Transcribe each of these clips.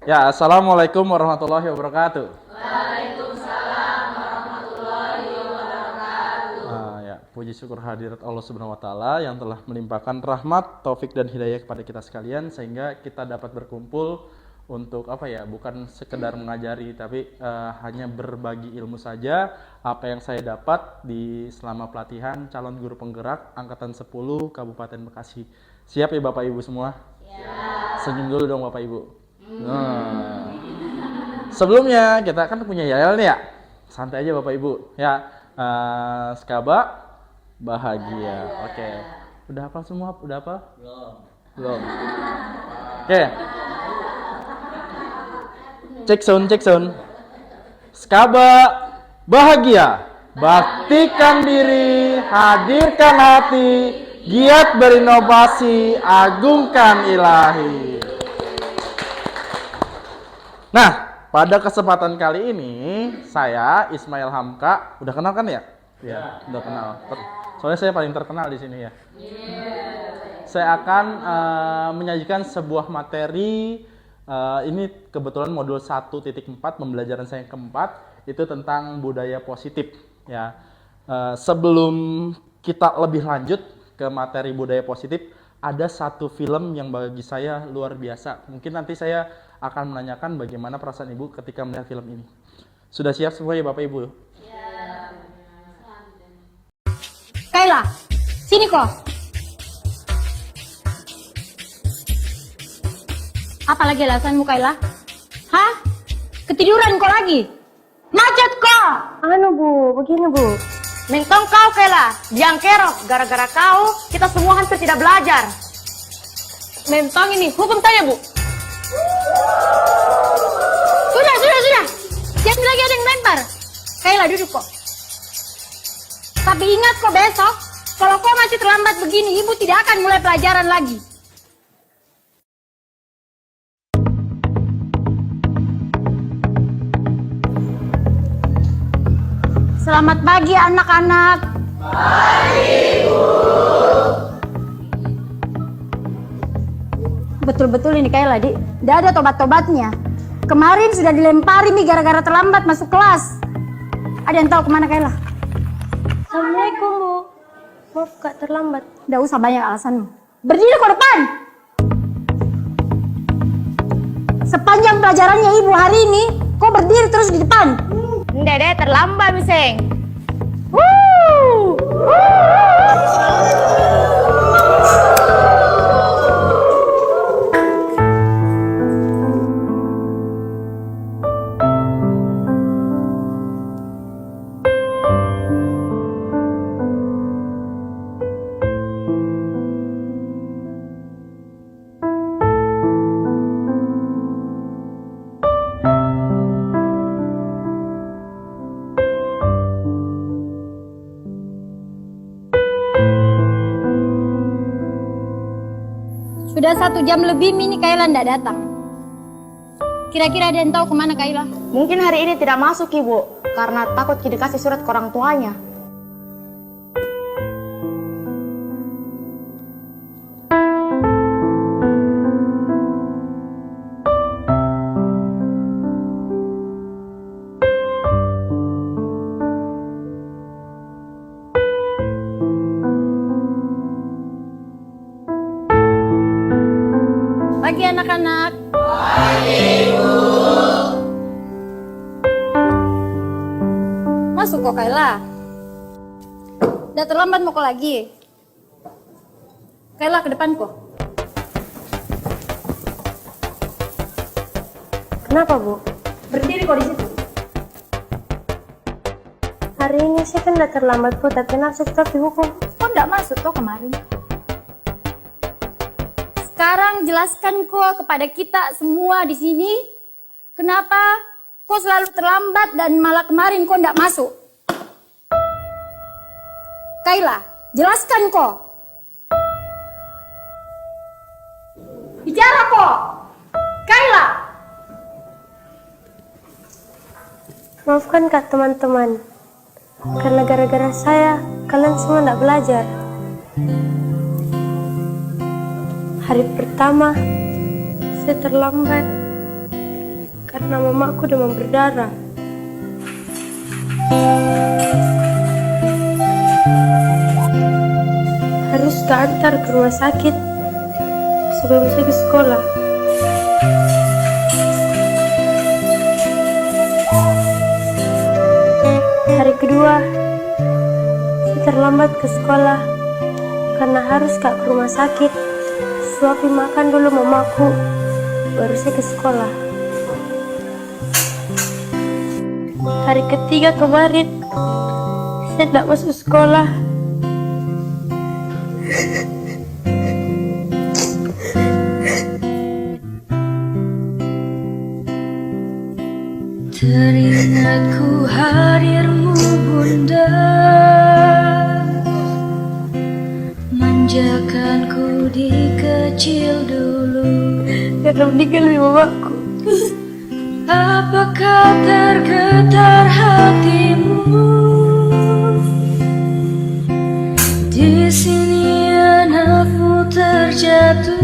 Ya, assalamualaikum warahmatullahi wabarakatuh. Ya, puji syukur hadirat Allah Subhanahu wa taala yang telah melimpahkan rahmat, taufik dan hidayah kepada kita sekalian sehingga kita dapat berkumpul untuk apa ya, bukan sekedar mengajari tapi hanya berbagi ilmu saja apa yang saya dapat di selama pelatihan calon guru penggerak angkatan 10 Kabupaten Bekasi. Siap ya Bapak Ibu semua? Senyum dulu dong Bapak Ibu. Nah, sebelumnya kita kan punya yel nih ya. Santai aja Bapak Ibu. Ya, Skaba bahagia. Oke. Udah apa semua? Udah apa? Belum. Oke. Cek sound. Skaba bahagia. Baktikan diri, hadirkan hati, giat berinovasi, agungkan ilahi. Nah, pada kesempatan kali ini saya Ismail Hamka, udah kenal kan ya? Iya, udah kenal. Soalnya saya paling terkenal di sini ya. Saya akan menyajikan sebuah materi. Ini kebetulan modul 1.4 pembelajaran saya yang keempat itu tentang budaya positif ya. Sebelum kita lebih lanjut ke materi budaya positif, ada satu film yang bagi saya luar biasa. Mungkin nanti saya akan menanyakan bagaimana perasaan Ibu ketika melihat film ini. Sudah siap semua ya Bapak Ibu? Kayla, sini kok. Apalagi alasanmu Kayla? Hah? Ketiduran kau lagi? Macet kok! Bu, begini Bu. Mentong kau Kayla, biang kerok. Gara-gara kau, kita semua hampir tidak belajar. Mentong ini, hukum saya Bu. Sudah. Jangan lagi ada yang lempar. Kayla duduk kok. Tapi ingat kok besok, kalau kau masih terlambat begini, ibu tidak akan mulai pelajaran lagi. Selamat pagi anak-anak. Pagi, Bu. Betul-betul ini Kayla, Di. Tidak ada tobat-tobatnya. Kemarin sudah dilempari nih gara-gara terlambat masuk kelas. Ada yang tahu kemana Kayla? Assalamualaikum Bu. Maaf Kak terlambat. Tidak usah banyak alasanmu. Berdiri ke depan. Sepanjang pelajarannya ibu hari ini, kau berdiri terus di depan. Dede terlambat miseng. Sudah 1 jam lebih Mini Kayla tidak datang. Kira-kira ada yang tahu kemana Kayla? Mungkin hari ini tidak masuk Ibu, karena takut dikasih surat ke orang tuanya. Pagi anak-anak. Masuk kok Kayla. Udah terlambat mau kok lagi. Kayla ke depan kok. Kenapa Bu? Berdiri kok di situ. Hari ini sih kan udah terlambat Bu, tapi nasib tetap dihukum. Kok enggak masuk kok kemarin? Sekarang jelaskan kok kepada kita semua di sini, kenapa kok selalu terlambat dan malah kemarin kok enggak masuk? Kayla, jelaskan kok. Bicara kok. Kayla. Maafkan Kak teman-teman, karena gara-gara saya, kalian semua tidak belajar. Hari pertama, saya terlambat. karena mamaku demam berdarah. Harus keantar ke rumah sakit sebelum saya ke sekolah. Hari kedua, saya terlambat ke sekolah karena harus ke rumah sakit. Suapin makan dulu mamaku, baru saya ke sekolah. Hari ketiga kemarin, saya tidak masuk sekolah. Teringatku hadirmu bunda, manjakanku di kecil dulu. Karena meninggal mamaku. Apakah tergetar hatimu? Di sini anakmu terjatuh.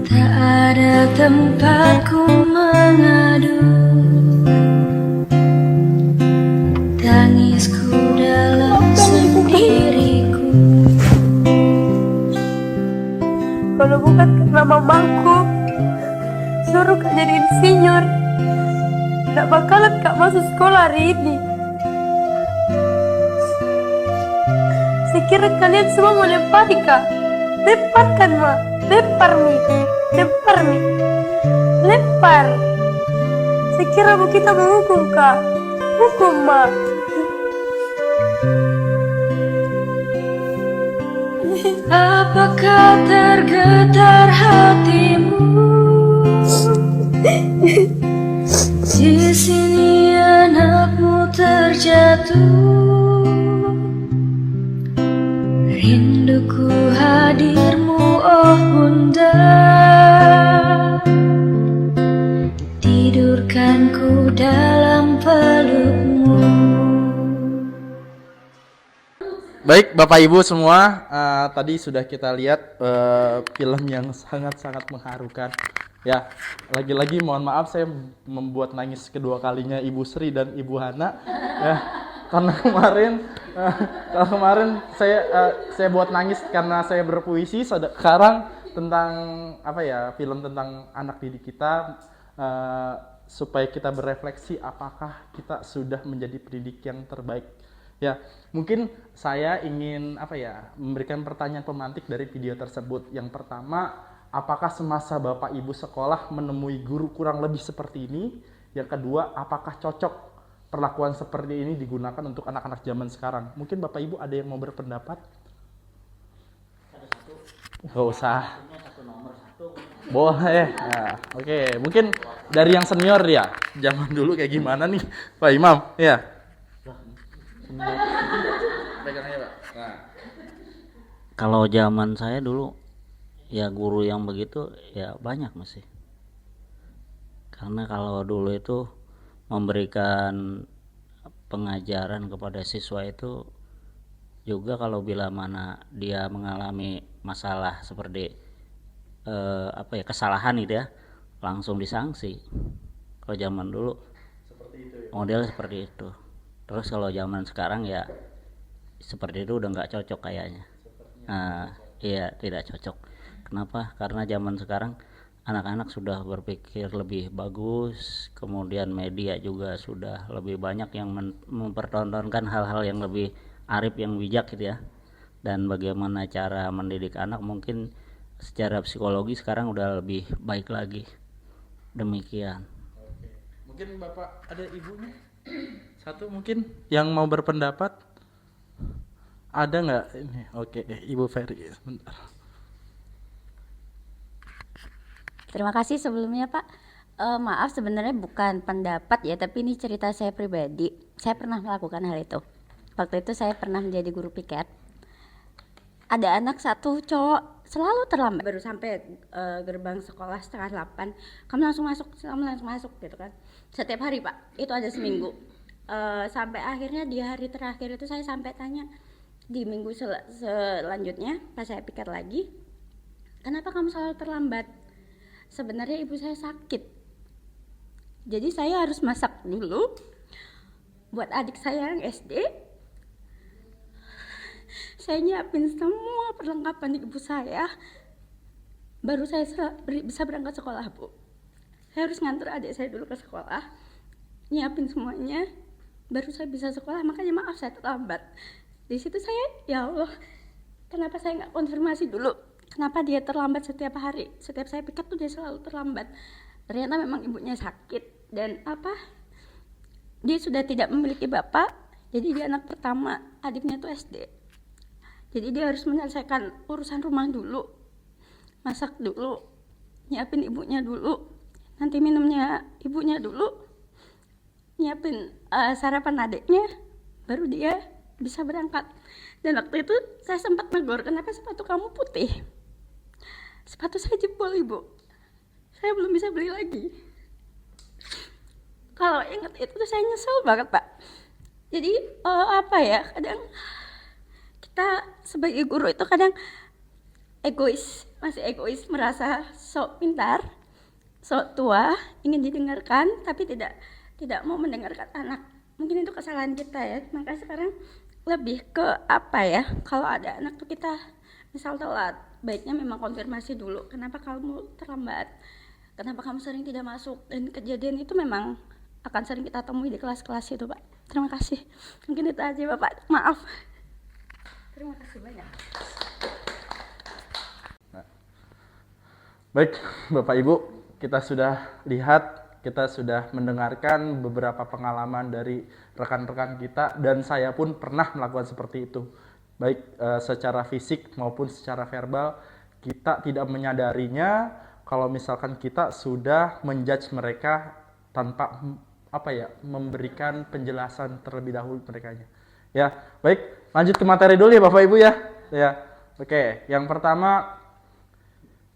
Tak ada tempatku mengadu. Tangisku dalam sendiriku. Kalau bukan karena mamaku suruh kak jadi insinyur, tidak bakalan kak masuk sekolah hari ini. Saya kira kalian semua mau lempari kak. Lemparkan ma, lempar mi, lempar mi, lempar. Saya kira bu kita menghukum kak, hukum ma. Apakah tergetar hatimu? Di sini anakmu terjatuh. Rinduku hadirmu oh bunda. Tidurkanku dalam pelukmu. Baik, Bapak Ibu semua, tadi sudah kita lihat film yang sangat-sangat mengharukan. Ya, lagi-lagi mohon maaf saya membuat nangis kedua kalinya Ibu Sri dan Ibu Hana. Ya, karena kemarin saya buat nangis karena saya berpuisi. Sekarang tentang apa ya, film tentang anak didik kita, supaya kita berefleksi apakah kita sudah menjadi pendidik yang terbaik. Ya, mungkin saya ingin memberikan pertanyaan pemantik dari video tersebut. Yang pertama, apakah semasa Bapak Ibu sekolah menemui guru kurang lebih seperti ini? Yang kedua, apakah cocok perlakuan seperti ini digunakan untuk anak-anak zaman sekarang? Mungkin Bapak Ibu ada yang mau berpendapat? Gak usah. Boleh. Nah, oke. Mungkin dari yang senior ya. Zaman dulu kayak gimana nih, Pak Imam? Ya. Kalau zaman saya dulu ya guru yang begitu ya banyak masih. Karena kalau dulu itu memberikan pengajaran kepada siswa itu juga kalau bila mana dia mengalami masalah seperti kesalahan gitu ya, langsung disanksi. Kalau zaman dulu model seperti itu. Terus kalau zaman sekarang ya seperti itu udah nggak cocok kayaknya. Iya, tidak cocok. Kenapa? Karena zaman sekarang anak-anak sudah berpikir lebih bagus, kemudian media juga sudah lebih banyak yang mempertontonkan hal-hal yang lebih arif, yang bijak gitu ya. Dan bagaimana cara mendidik anak mungkin secara psikologi sekarang udah lebih baik lagi. Demikian. Oke. Mungkin Bapak ada ibunya? Satu mungkin yang mau berpendapat? Ada nggak ini? Oke, Ibu Ferry, sebentar. Terima kasih sebelumnya Pak. Maaf sebenarnya bukan pendapat ya, tapi ini cerita saya pribadi. Saya pernah melakukan hal itu. Waktu itu saya pernah menjadi guru piket. Ada anak satu cowok selalu terlambat. Baru sampai gerbang sekolah 7:30, kamu langsung masuk gitu kan. Setiap hari Pak, itu ada seminggu. Sampai akhirnya di hari terakhir itu saya sampai tanya, di minggu selanjutnya pas saya piket lagi, kenapa kamu selalu terlambat? sebenarnya ibu saya sakit. Jadi saya harus masak dulu buat adik saya yang SD. Saya nyiapin semua perlengkapan ibu saya, baru saya bisa berangkat sekolah, Bu. Saya harus nganter adik saya dulu ke sekolah, nyiapin semuanya, baru saya bisa sekolah. Makanya maaf saya terlambat. Di situ saya, ya Allah, kenapa saya nggak konfirmasi dulu? Kenapa dia terlambat setiap hari? Setiap saya pick up tuh dia selalu terlambat. Ternyata memang ibunya sakit dan dia sudah tidak memiliki bapak. Jadi dia anak pertama, adiknya tuh SD. Jadi dia harus menyelesaikan urusan rumah dulu, masak dulu, nyiapin ibunya dulu, nanti minumnya ibunya dulu, nyiapin sarapan adiknya, baru dia bisa berangkat. Dan waktu itu saya sempat negor, kenapa sepatu kamu putih? Sepatu saya jebol, Ibu. Saya belum bisa beli lagi. Kalau ingat itu tuh saya nyesel banget, Pak. Jadi kadang kita sebagai guru itu kadang masih egois, merasa sok pintar, sok tua, ingin didengarkan, tapi tidak mau mendengarkan anak. Mungkin itu kesalahan kita ya. Maka sekarang lebih ke kalau ada anak tuh kita misal telat, baiknya memang konfirmasi dulu, kenapa kamu terlambat, kenapa kamu sering tidak masuk. Dan kejadian itu memang akan sering kita temui di kelas-kelas itu, Pak. Terima kasih. Mungkin itu aja, Bapak. Maaf. Terima kasih banyak. Baik, Bapak Ibu, kita sudah lihat, kita sudah mendengarkan beberapa pengalaman dari rekan-rekan kita, dan saya pun pernah melakukan seperti itu. Baik secara fisik maupun secara verbal, kita tidak menyadarinya kalau misalkan kita sudah menjudge mereka tanpa memberikan penjelasan terlebih dahulu merekanya. Ya, baik, lanjut ke materi dulu ya Bapak Ibu ya. Ya, oke. Yang pertama,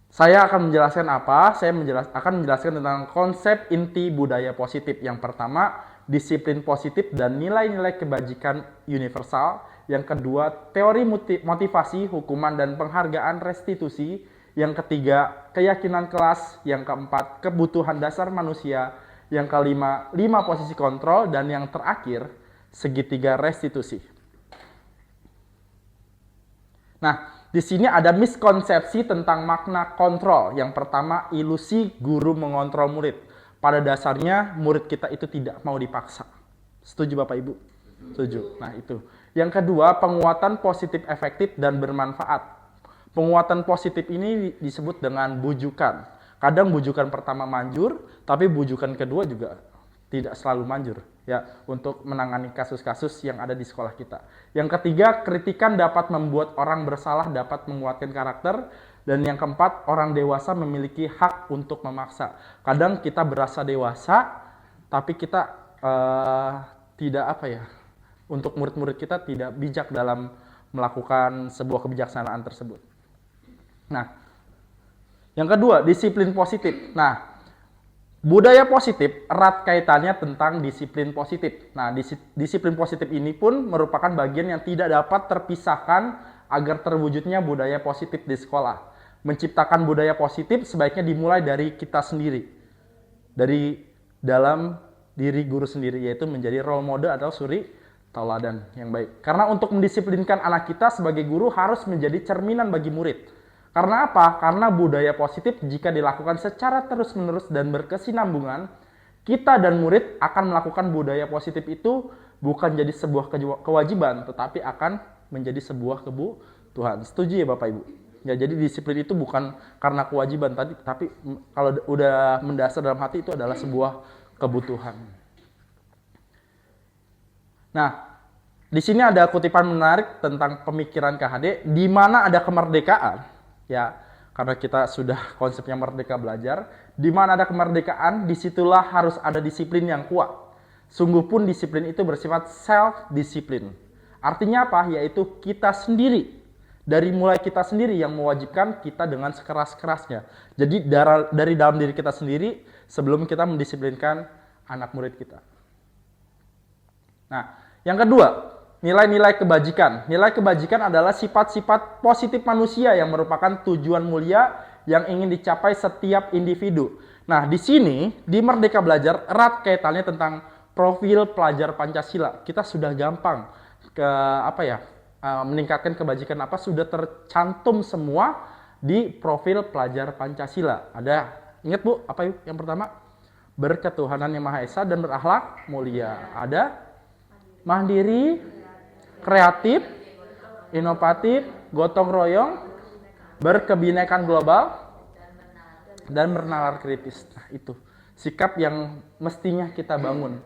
saya akan menjelaskan akan menjelaskan tentang konsep inti budaya positif. Yang pertama, disiplin positif dan nilai-nilai kebajikan universal. Yang kedua, teori motivasi, hukuman dan penghargaan restitusi. Yang ketiga, keyakinan kelas. Yang keempat, kebutuhan dasar manusia. Yang kelima, 5 posisi kontrol. Dan yang terakhir, segitiga restitusi. Nah, di sini ada miskonsepsi tentang makna kontrol. Yang pertama, ilusi guru mengontrol murid. Pada dasarnya, murid kita itu tidak mau dipaksa. Setuju Bapak Ibu? Setuju. Nah, itu. Yang kedua, penguatan positif efektif dan bermanfaat. Penguatan positif ini disebut dengan bujukan. Kadang bujukan pertama manjur, tapi bujukan kedua juga tidak selalu manjur ya untuk menangani kasus-kasus yang ada di sekolah kita. Yang ketiga, kritikan dapat membuat orang bersalah, dapat menguatkan karakter. Dan yang keempat, orang dewasa memiliki hak untuk memaksa. Kadang kita berasa dewasa, tapi kita tidak untuk murid-murid kita tidak bijak dalam melakukan sebuah kebijaksanaan tersebut. Nah, yang kedua, disiplin positif. Nah, budaya positif erat kaitannya tentang disiplin positif. Nah, disiplin positif ini pun merupakan bagian yang tidak dapat terpisahkan agar terwujudnya budaya positif di sekolah. Menciptakan budaya positif sebaiknya dimulai dari kita sendiri. Dari dalam diri guru sendiri, yaitu menjadi role model atau suri tauladan yang baik. Karena untuk mendisiplinkan anak kita sebagai guru harus menjadi cerminan bagi murid. Karena apa? Karena budaya positif jika dilakukan secara terus-menerus dan berkesinambungan, kita dan murid akan melakukan budaya positif itu bukan jadi sebuah kewajiban, tetapi akan menjadi sebuah kebutuhan. Setuju ya Bapak Ibu? Ya, jadi disiplin itu bukan karena kewajiban tadi, tapi kalau udah mendasar dalam hati itu adalah sebuah kebutuhan. Nah, di sini ada kutipan menarik tentang pemikiran KHD, di mana ada kemerdekaan. Ya, karena kita sudah konsepnya merdeka belajar, di mana ada kemerdekaan, disitulah harus ada disiplin yang kuat. Sungguh pun disiplin itu bersifat self-disiplin. Artinya apa? Yaitu kita sendiri. Dari mulai kita sendiri yang mewajibkan kita dengan sekeras-kerasnya. Jadi dari dalam diri kita sendiri sebelum kita mendisiplinkan anak murid kita. Nah, yang kedua, nilai-nilai kebajikan. Nilai kebajikan adalah sifat-sifat positif manusia yang merupakan tujuan mulia yang ingin dicapai setiap individu. Nah, di sini di Merdeka Belajar erat kaitannya tentang profil pelajar Pancasila. Kita sudah gampang meningkatkan kebajikan apa sudah tercantum semua di profil pelajar Pancasila. Ada, ingat Bu, apa yang pertama? Berketuhanan yang Maha Esa dan berakhlak mulia. Ada mandiri, kreatif, inovatif, gotong royong, berkebinekaan global, dan bernalar kritis. Nah, itu sikap yang mestinya kita bangun,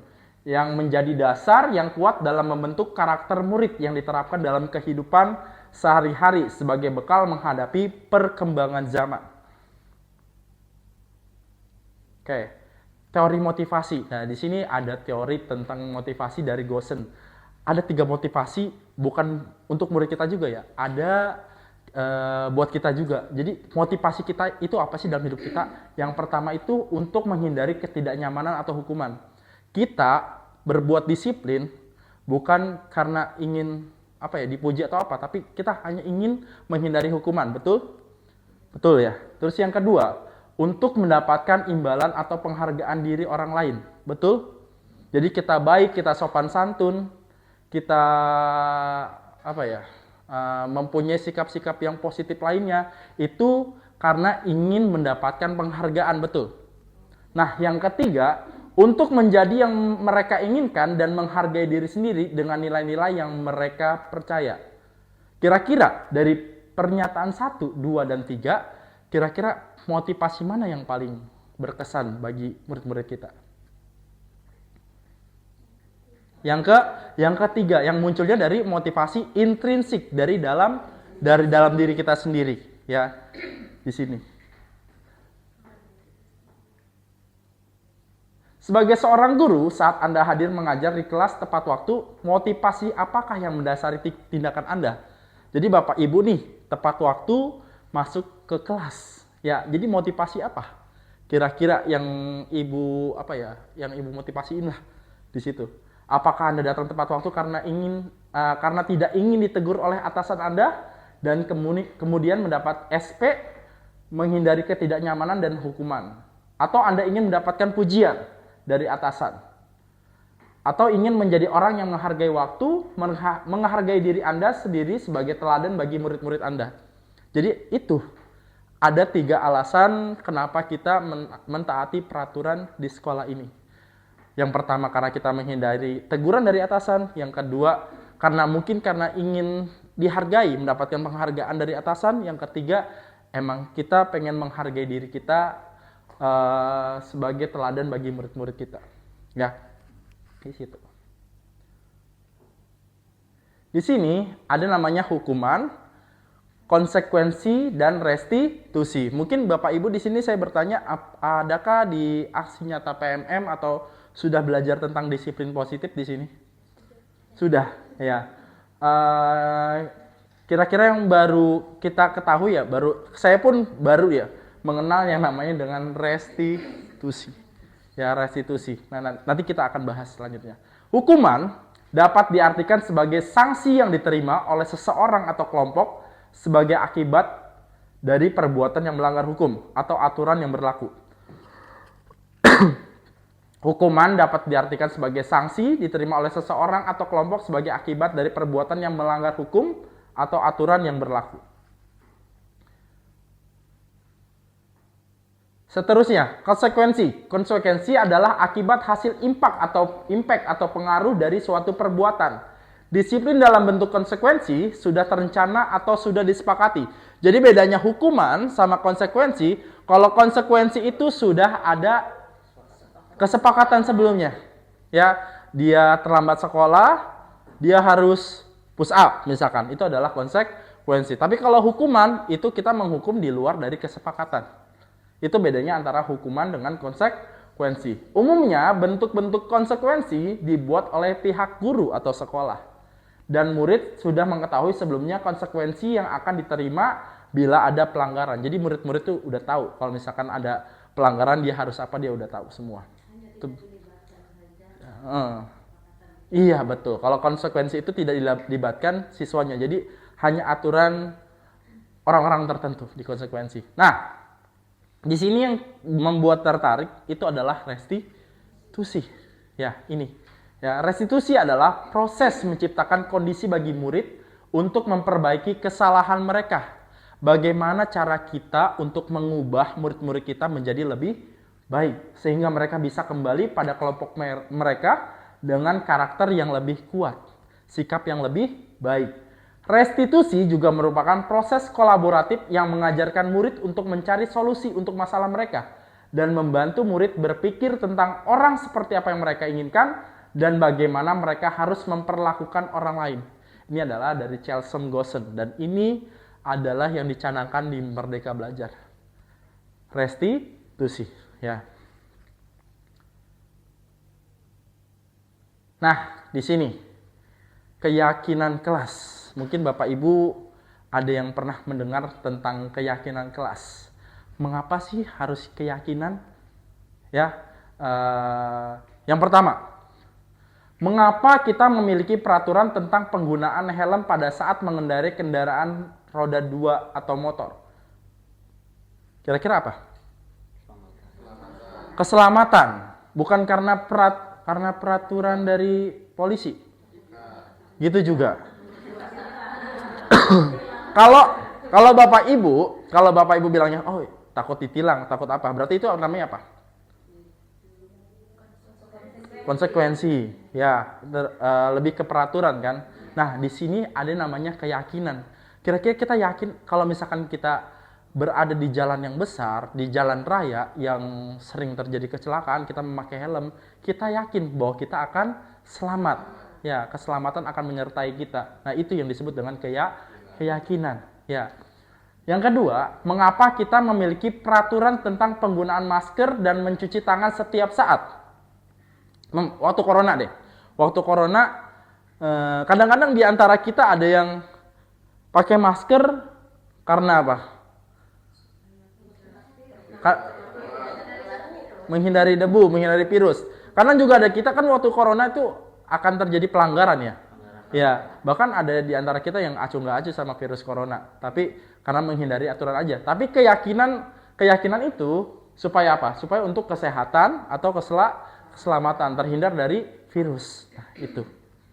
yang menjadi dasar yang kuat dalam membentuk karakter murid yang diterapkan dalam kehidupan sehari-hari sebagai bekal menghadapi perkembangan zaman. Oke, teori motivasi. Nah, di sini ada teori tentang motivasi dari Gosen. Ada 3 motivasi, bukan untuk murid kita juga ya. Ada buat kita juga. Jadi motivasi kita itu apa sih dalam hidup kita? Yang pertama itu untuk menghindari ketidaknyamanan atau hukuman. Kita berbuat disiplin bukan karena ingin dipuji atau apa, tapi kita hanya ingin menghindari hukuman, betul? Betul ya. Terus yang kedua, untuk mendapatkan imbalan atau penghargaan diri orang lain, betul? Jadi kita baik, kita sopan santun, kita mempunyai sikap-sikap yang positif lainnya, itu karena ingin mendapatkan penghargaan, betul? Nah, yang ketiga, untuk menjadi yang mereka inginkan dan menghargai diri sendiri dengan nilai-nilai yang mereka percaya. Kira-kira dari pernyataan 1, 2, dan 3, kira-kira motivasi mana yang paling berkesan bagi murid-murid kita? Yang ketiga, yang munculnya dari motivasi intrinsik dari dalam diri kita sendiri, ya. Di sini. Sebagai seorang guru, saat Anda hadir mengajar di kelas tepat waktu, motivasi apakah yang mendasari tindakan Anda? Jadi Bapak Ibu nih, tepat waktu masuk ke kelas. Ya, jadi motivasi apa? Kira-kira yang Ibu motivasiin lah di situ. Apakah Anda datang tepat waktu karena tidak ingin ditegur oleh atasan Anda dan kemudian mendapat SP, menghindari ketidaknyamanan dan hukuman? Atau Anda ingin mendapatkan pujian dari atasan? Atau ingin menjadi orang yang menghargai waktu, menghargai diri Anda sendiri sebagai teladan bagi murid-murid Anda? Jadi itu ada 3 alasan kenapa kita mentaati peraturan di sekolah ini. Yang pertama karena kita menghindari teguran dari atasan. Yang kedua karena ingin dihargai, mendapatkan penghargaan dari atasan. Yang ketiga emang kita pengen menghargai diri kita sebagai teladan bagi murid-murid kita. Ya, di situ. Di sini ada namanya hukuman, konsekuensi, dan restitusi. Mungkin Bapak Ibu di sini saya bertanya, adakah di aksi nyata PMM atau sudah belajar tentang disiplin positif di sini? Sudah, ya. Kira-kira yang baru kita ketahui ya, saya pun baru ya mengenal yang namanya dengan restitusi. Ya, restitusi. Nah, nanti kita akan bahas selanjutnya. Hukuman dapat diartikan sebagai sanksi yang diterima oleh seseorang atau kelompok sebagai akibat dari perbuatan yang melanggar hukum atau aturan yang berlaku. Hukuman dapat diartikan sebagai sanksi diterima oleh seseorang atau kelompok sebagai akibat dari perbuatan yang melanggar hukum atau aturan yang berlaku. Seterusnya, konsekuensi. Konsekuensi adalah akibat hasil impact atau pengaruh dari suatu perbuatan. Disiplin dalam bentuk konsekuensi sudah terencana atau sudah disepakati. Jadi bedanya hukuman sama konsekuensi, kalau konsekuensi itu sudah ada kesepakatan sebelumnya. Ya, dia terlambat sekolah, dia harus push up misalkan. Itu adalah konsekuensi. Tapi kalau hukuman itu kita menghukum di luar dari kesepakatan. Itu bedanya antara hukuman dengan konsekuensi. Umumnya bentuk-bentuk konsekuensi dibuat oleh pihak guru atau sekolah. Dan murid sudah mengetahui sebelumnya konsekuensi yang akan diterima bila ada pelanggaran. Jadi murid-murid itu udah tahu kalau misalkan ada pelanggaran dia harus apa, dia udah tahu semua. Iya betul. Kalau konsekuensi itu tidak dilibatkan siswanya. Jadi hanya aturan orang-orang tertentu di konsekuensi. Nah, Di sini yang membuat tertarik itu adalah restitusi. Ya, ini. Ya, restitusi adalah proses menciptakan kondisi bagi murid untuk memperbaiki kesalahan mereka. Bagaimana cara kita untuk mengubah murid-murid kita menjadi lebih baik sehingga mereka bisa kembali pada kelompok mereka dengan karakter yang lebih kuat, sikap yang lebih baik. Restitusi juga merupakan proses kolaboratif yang mengajarkan murid untuk mencari solusi untuk masalah mereka dan membantu murid berpikir tentang orang seperti apa yang mereka inginkan dan bagaimana mereka harus memperlakukan orang lain. Ini adalah dari Chelson Gossen dan ini adalah yang dicanangkan di Merdeka Belajar. Restitusi, ya. Nah, di sini keyakinan kelas. Mungkin Bapak Ibu ada yang pernah mendengar tentang keyakinan kelas. Mengapa sih harus keyakinan? Ya, yang pertama, mengapa kita memiliki peraturan tentang penggunaan helm pada saat mengendarai kendaraan roda 2 atau motor? Kira-kira apa? Keselamatan. Bukan karena peraturan dari polisi. Gitu juga. Kalau Bapak Ibu bilangnya, oh takut ditilang, takut apa? Berarti itu namanya apa? Konsekuensi, ya, lebih ke peraturan kan. Nah, di sini ada namanya keyakinan. Kira-kira kita yakin kalau misalkan kita berada di jalan yang besar, di jalan raya yang sering terjadi kecelakaan, kita memakai helm, kita yakin bahwa kita akan selamat. Ya, keselamatan akan menyertai kita. Nah, itu yang disebut dengan keyakinan. Ya. Yang kedua, mengapa kita memiliki peraturan tentang penggunaan masker dan mencuci tangan setiap saat? Waktu corona deh. Waktu corona, kadang-kadang di antara kita ada yang pakai masker karena apa? Menghindari debu, menghindari virus. Karena juga ada kita kan waktu corona itu akan terjadi pelanggaran ya. Ya, bahkan ada di antara kita yang acuh nggak acuh sama virus corona. Tapi karena menghindari aturan aja. Tapi keyakinan itu supaya apa? Supaya untuk kesehatan atau keselamatan, terhindar dari virus. Nah,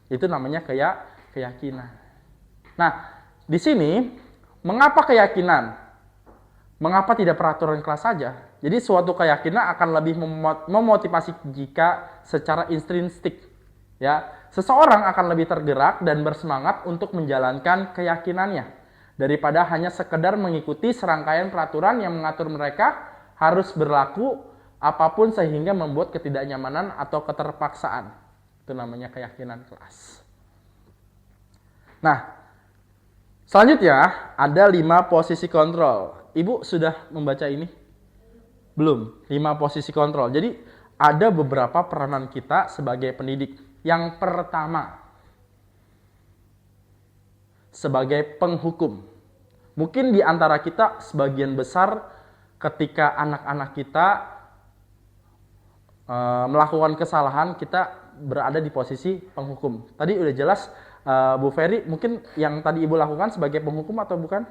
itu namanya keyakinan. Nah, di sini mengapa keyakinan? Mengapa tidak peraturan kelas saja? Jadi suatu keyakinan akan lebih memotivasi jika secara intrinsik. Ya, seseorang akan lebih tergerak dan bersemangat untuk menjalankan keyakinannya daripada hanya sekedar mengikuti serangkaian peraturan yang mengatur mereka harus berlaku apapun sehingga membuat ketidaknyamanan atau keterpaksaan. Itu namanya keyakinan kelas. Nah, selanjutnya ada 5 posisi kontrol. Ibu sudah membaca ini? Belum. 5 posisi kontrol. Jadi ada beberapa peranan kita sebagai pendidik. Yang pertama, sebagai penghukum. Mungkin di antara kita sebagian besar ketika anak-anak kita melakukan kesalahan, kita berada di posisi penghukum. Tadi udah jelas, Bu Ferry, mungkin yang tadi Ibu lakukan sebagai penghukum atau bukan?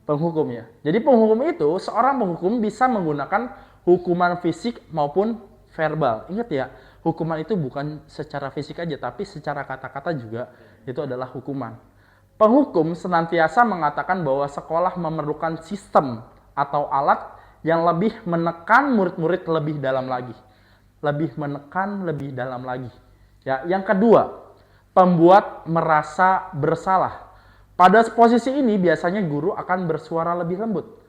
Penghukum ya. Jadi penghukum itu, seorang penghukum bisa menggunakan hukuman fisik maupun verbal. Ingat ya, hukuman itu bukan secara fisik aja, tapi secara kata-kata juga itu adalah hukuman. Penghukum senantiasa mengatakan bahwa sekolah memerlukan sistem atau alat yang lebih menekan murid-murid lebih dalam lagi. Lebih menekan lebih dalam lagi. Ya, yang kedua, pembuat merasa bersalah. Pada posisi ini biasanya guru akan bersuara lebih lembut.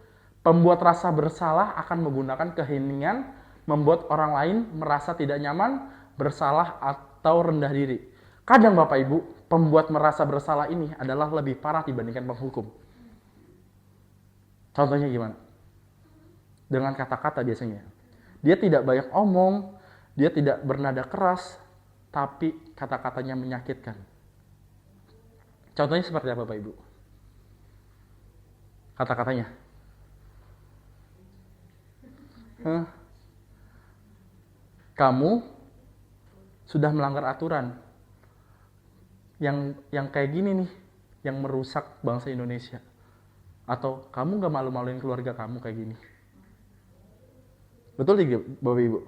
Pembuat rasa bersalah akan menggunakan keheningan, membuat orang lain merasa tidak nyaman, bersalah atau rendah diri. Kadang Bapak Ibu, pembuat merasa bersalah ini adalah lebih parah dibandingkan penghukum. Contohnya gimana? Dengan kata-kata biasanya. Dia tidak banyak omong, dia tidak bernada keras, tapi kata-katanya menyakitkan. Contohnya seperti apa Bapak Ibu? Kata-katanya. Kamu sudah melanggar aturan. Yang kayak gini nih, yang merusak bangsa Indonesia. Atau kamu gak malu-maluin keluarga kamu kayak gini. Betul tidak Bapak Ibu?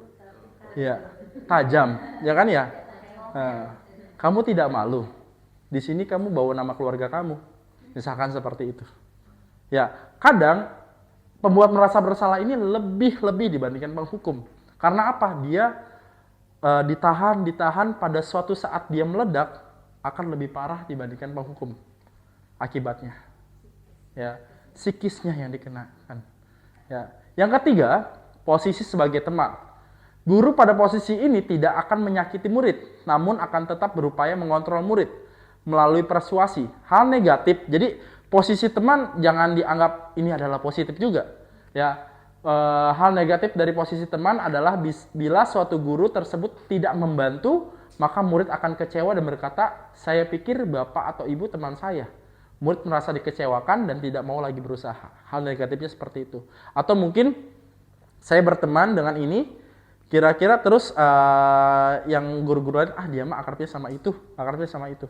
Ya, tajam, ya kan ya? Kamu tidak malu. Di sini kamu bawa nama keluarga kamu. Misalkan seperti itu. Ya, kadang pembuat merasa bersalah ini lebih dibandingkan penghukum. Karena apa? Dia ditahan pada suatu saat dia meledak akan lebih parah dibandingkan penghukum. Akibatnya. Ya, psikisnya yang dikenakan. Ya. Yang ketiga, posisi sebagai teman. Guru pada posisi ini tidak akan menyakiti murid, namun akan tetap berupaya mengontrol murid melalui persuasi. Hal negatif, jadi posisi teman jangan dianggap ini adalah positif juga. Ya, hal negatif dari posisi teman adalah bila suatu guru tersebut tidak membantu, maka murid akan kecewa dan berkata, saya pikir bapak atau ibu teman saya. Murid merasa dikecewakan dan tidak mau lagi berusaha. Hal negatifnya seperti itu. Atau mungkin saya berteman dengan ini, kira-kira terus yang guru-guru lain, dia mah akrabnya sama itu.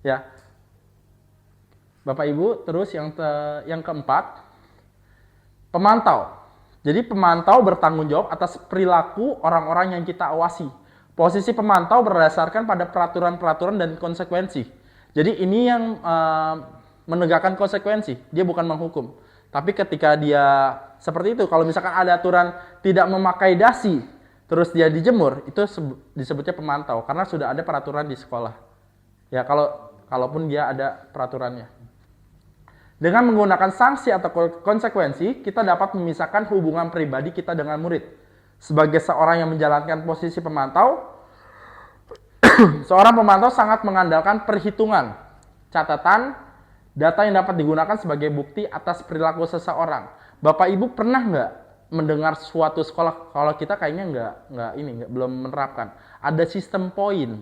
Ya, Bapak Ibu, terus yang keempat, pemantau. Jadi pemantau bertanggung jawab atas perilaku orang-orang yang kita awasi. Posisi pemantau berdasarkan pada peraturan-peraturan dan konsekuensi. Jadi ini yang menegakkan konsekuensi, dia bukan menghukum. Tapi ketika dia seperti itu, kalau misalkan ada aturan tidak memakai dasi, terus dia dijemur, itu disebutnya pemantau, karena sudah ada peraturan di sekolah. Ya, kalaupun dia ada peraturannya. Dengan menggunakan sanksi atau konsekuensi, kita dapat memisahkan hubungan pribadi kita dengan murid. Sebagai seorang yang menjalankan posisi pemantau, seorang pemantau sangat mengandalkan perhitungan, catatan, data yang dapat digunakan sebagai bukti atas perilaku seseorang. Bapak Ibu pernah nggak mendengar suatu sekolah, kalau kita kayaknya belum menerapkan, ada sistem poin.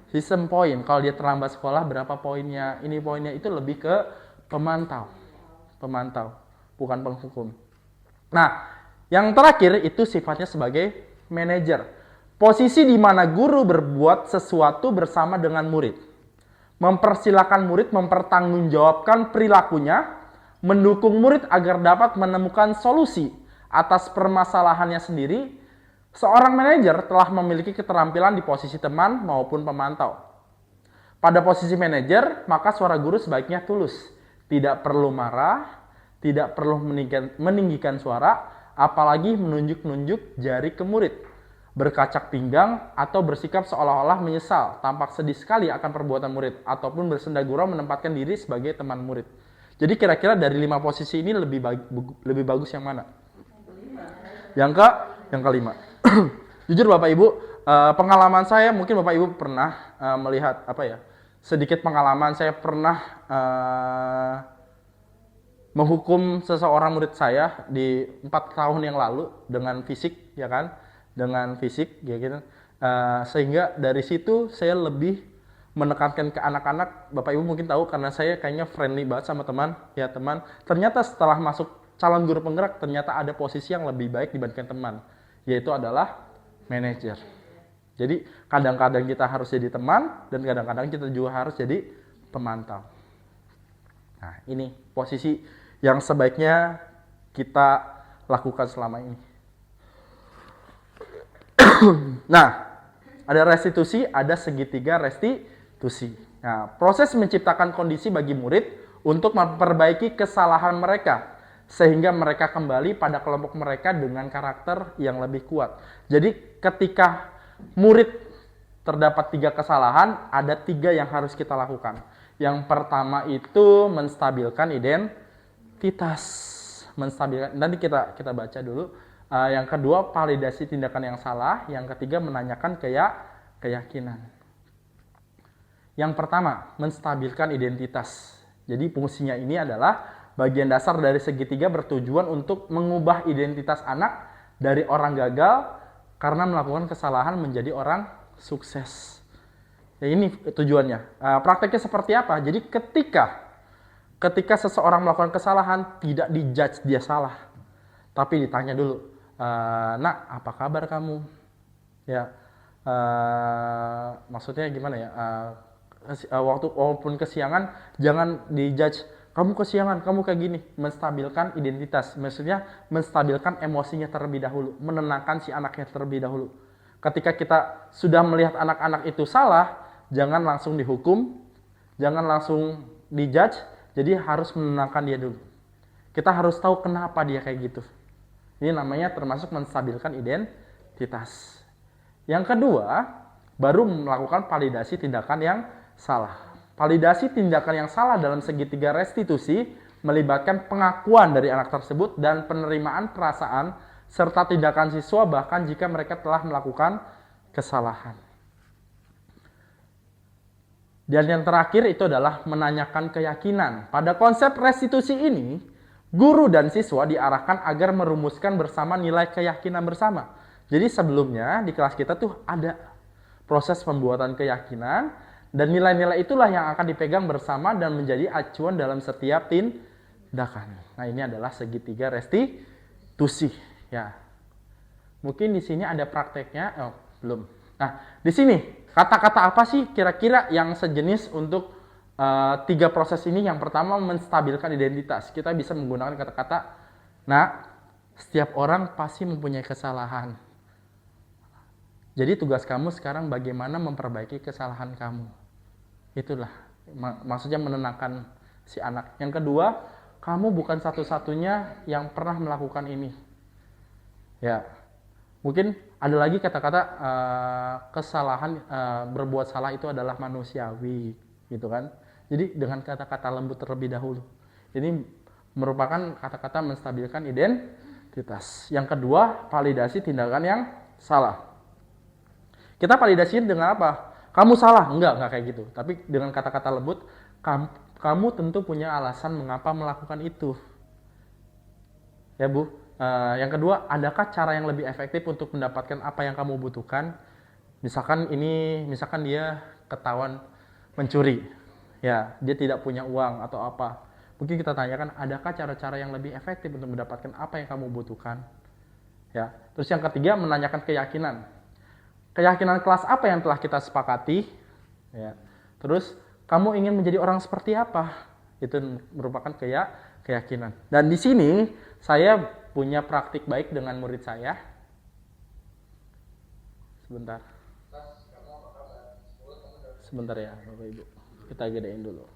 Sistem poin, kalau dia terlambat sekolah berapa poinnya, ini poinnya, itu lebih ke pemantau, bukan penghukum. Nah, yang terakhir itu sifatnya sebagai manajer. Posisi di mana guru berbuat sesuatu bersama dengan murid. Mempersilahkan murid mempertanggungjawabkan perilakunya, mendukung murid agar dapat menemukan solusi atas permasalahannya sendiri. Seorang manajer telah memiliki keterampilan di posisi teman maupun pemantau. Pada posisi manajer, maka suara guru sebaiknya tulus. Tidak perlu marah, tidak perlu meninggikan suara, apalagi menunjuk-nunjuk jari ke murid. Berkacak pinggang atau bersikap seolah-olah menyesal, tampak sedih sekali akan perbuatan murid, ataupun bersenda gurau menempatkan diri sebagai teman murid. Jadi kira-kira dari 5 posisi ini lebih bagus yang mana? Yang kelima. Jujur Bapak Ibu, pengalaman saya, mungkin Bapak Ibu pernah melihat sedikit pengalaman saya pernah menghukum seseorang murid saya di 4 tahun yang lalu dengan fisik, ya kan? Dengan fisik, ya gitu. Sehingga dari situ saya lebih menekankan ke anak-anak. Bapak Ibu mungkin tahu karena saya kayaknya friendly banget sama teman. Ternyata setelah masuk calon guru penggerak, ternyata ada posisi yang lebih baik dibandingkan teman, yaitu adalah manajer. Jadi kadang-kadang kita harus jadi teman dan kadang-kadang kita juga harus jadi pemantau. Nah, ini posisi yang sebaiknya kita lakukan selama ini. Nah, ada restitusi, ada segitiga restitusi. Nah, proses menciptakan kondisi bagi murid untuk memperbaiki kesalahan mereka sehingga mereka kembali pada kelompok mereka dengan karakter yang lebih kuat. Jadi ketika murid terdapat 3 kesalahan, ada 3 yang harus kita lakukan. Yang pertama itu menstabilkan identitas. Nanti kita baca dulu. Yang kedua, validasi tindakan yang salah. Yang ketiga, menanyakan keyakinan. Yang pertama, menstabilkan identitas. Jadi fungsinya ini adalah bagian dasar dari segitiga bertujuan untuk mengubah identitas anak dari orang gagal karena melakukan kesalahan menjadi orang sukses. Ya, ini tujuannya. Prakteknya seperti apa? Jadi ketika seseorang melakukan kesalahan, tidak dijudge dia salah. Tapi ditanya dulu, nak, apa kabar kamu? Ya, maksudnya gimana ya? Walaupun kesiangan, jangan dijudge kamu kesiangan, kamu kayak gini. Menstabilkan identitas, maksudnya menstabilkan emosinya terlebih dahulu, menenangkan si anaknya terlebih dahulu. Ketika kita sudah melihat anak-anak itu salah, jangan langsung dihukum, jangan langsung dijudge, jadi harus menenangkan dia dulu. Kita harus tahu kenapa dia kayak gitu. Ini namanya termasuk menstabilkan identitas. Yang kedua, baru melakukan validasi tindakan yang salah. Validasi tindakan yang salah dalam segitiga restitusi melibatkan pengakuan dari anak tersebut dan penerimaan perasaan serta tindakan siswa bahkan jika mereka telah melakukan kesalahan. Dan yang terakhir itu adalah menanyakan keyakinan. Pada konsep restitusi ini, guru dan siswa diarahkan agar merumuskan bersama nilai keyakinan bersama. Jadi sebelumnya di kelas kita tuh ada proses pembuatan keyakinan, dan nilai-nilai itulah yang akan dipegang bersama dan menjadi acuan dalam setiap tindakan. Nah, ini adalah segitiga restitusi. Ya, mungkin di sini ada prakteknya. Oh, belum. Nah, di sini kata-kata apa sih kira-kira yang sejenis untuk tiga proses ini? Yang pertama, menstabilkan identitas. Kita bisa menggunakan kata-kata, nah, setiap orang pasti mempunyai kesalahan. Jadi tugas kamu sekarang bagaimana memperbaiki kesalahan kamu. Itulah maksudnya menenangkan si anak. Yang kedua, kamu bukan satu-satunya yang pernah melakukan ini. Ya, mungkin ada lagi kata-kata kesalahan, berbuat salah itu adalah manusiawi, gitu kan. Jadi dengan kata-kata lembut terlebih dahulu. Ini merupakan kata-kata menstabilkan identitas. Yang kedua, validasi tindakan yang salah. Kita validasiin dengan apa? Kamu salah, enggak kayak gitu. Tapi dengan kata-kata lembut, kamu tentu punya alasan mengapa melakukan itu. Ya Bu. Yang kedua, adakah cara yang lebih efektif untuk mendapatkan apa yang kamu butuhkan? Misalkan dia ketahuan mencuri, ya dia tidak punya uang atau apa. Mungkin kita tanyakan, adakah cara-cara yang lebih efektif untuk mendapatkan apa yang kamu butuhkan? Ya. Terus yang ketiga, menanyakan keyakinan. Keyakinan kelas apa yang telah kita sepakati? Ya. Terus kamu ingin menjadi orang seperti apa? Itu merupakan keyakinan. Dan di sini saya punya praktik baik dengan murid saya. Sebentar ya Bapak Ibu. Kita gedein dulu.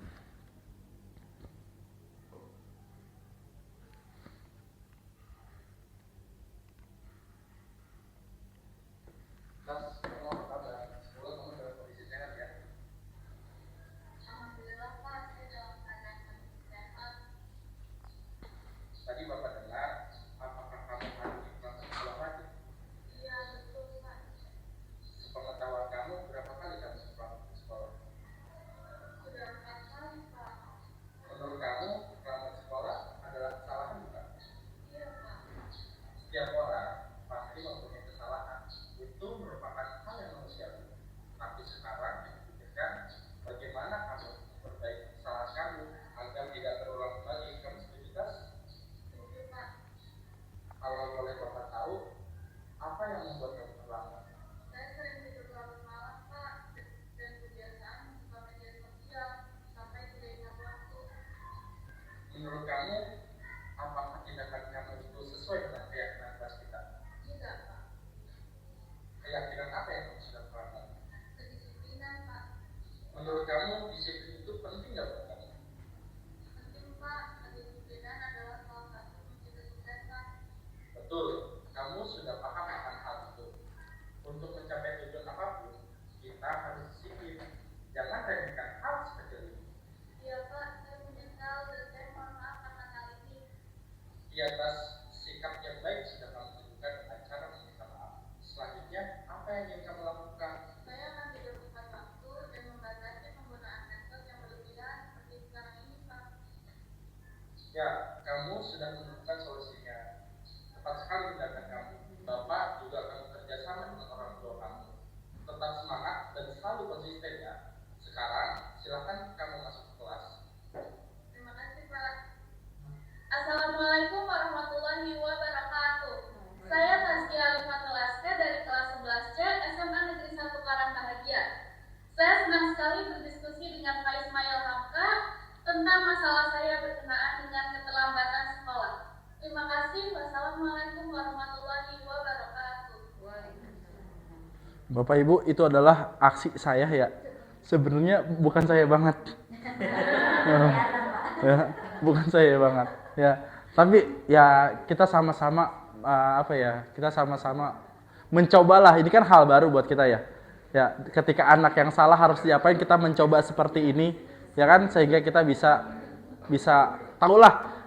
Menurut kamu, apakah tindakan kamu itu sesuai dengan keyakinan kelas kita? Tidak, Pak. Keyakinan apa yang kamu sudah terapkan? Kedisiplinan, Pak. Menurut kamu, disiplin itu penting nggak buat kamu? Penting, Pak. Kedisiplinan adalah salah satu kunci kesuksesan. Betul. Kamu sudah paham akan hal itu. Untuk mencapai tujuan apapun, kita harus disiplin. Jangan remehkan hal sekecil ini. Iya, Pak. Saya menyesal dan saya mohon maaf akan hal ini. Di atas sikap yang baik sudah kamu tunjukkan dengan cara meminta maaf. Selanjutnya, apa yang ingin kamu lakukan? Saya akan tidak bukan waktu dan membatasi penggunaan medsos yang berlebihan seperti sekarang ini, Pak. Ya, kamu sudah menemukan solusinya. Tepat sekali tindakan kamu. Bapak juga akan bekerjasama dengan orang tua kamu. Tetap semangat dan selalu konsisten ya. Sekarang, silakan kamu masuk ke kelas. Terima kasih, Pak. Assalamualaikum warahmatullahi wabarakatuh. Saya Taskia Alifatul Aska dari kelas 11C SMA Negeri 1 Karangbahagia. Saya senang sekali berdiskusi dengan Pak Ismail Hamka tentang masalah saya Terima kasih. Wassalamualaikum warahmatullahi wabarakatuh. Bapak Ibu, itu adalah aksi saya ya. Sebenarnya bukan saya banget. Ya, bukan saya banget. Ya, tapi ya kita sama-sama kita sama-sama mencobalah. Ini kan hal baru buat kita ya. Ya, ketika anak yang salah harus diapain, kita mencoba seperti ini, ya kan, sehingga kita bisa tahulah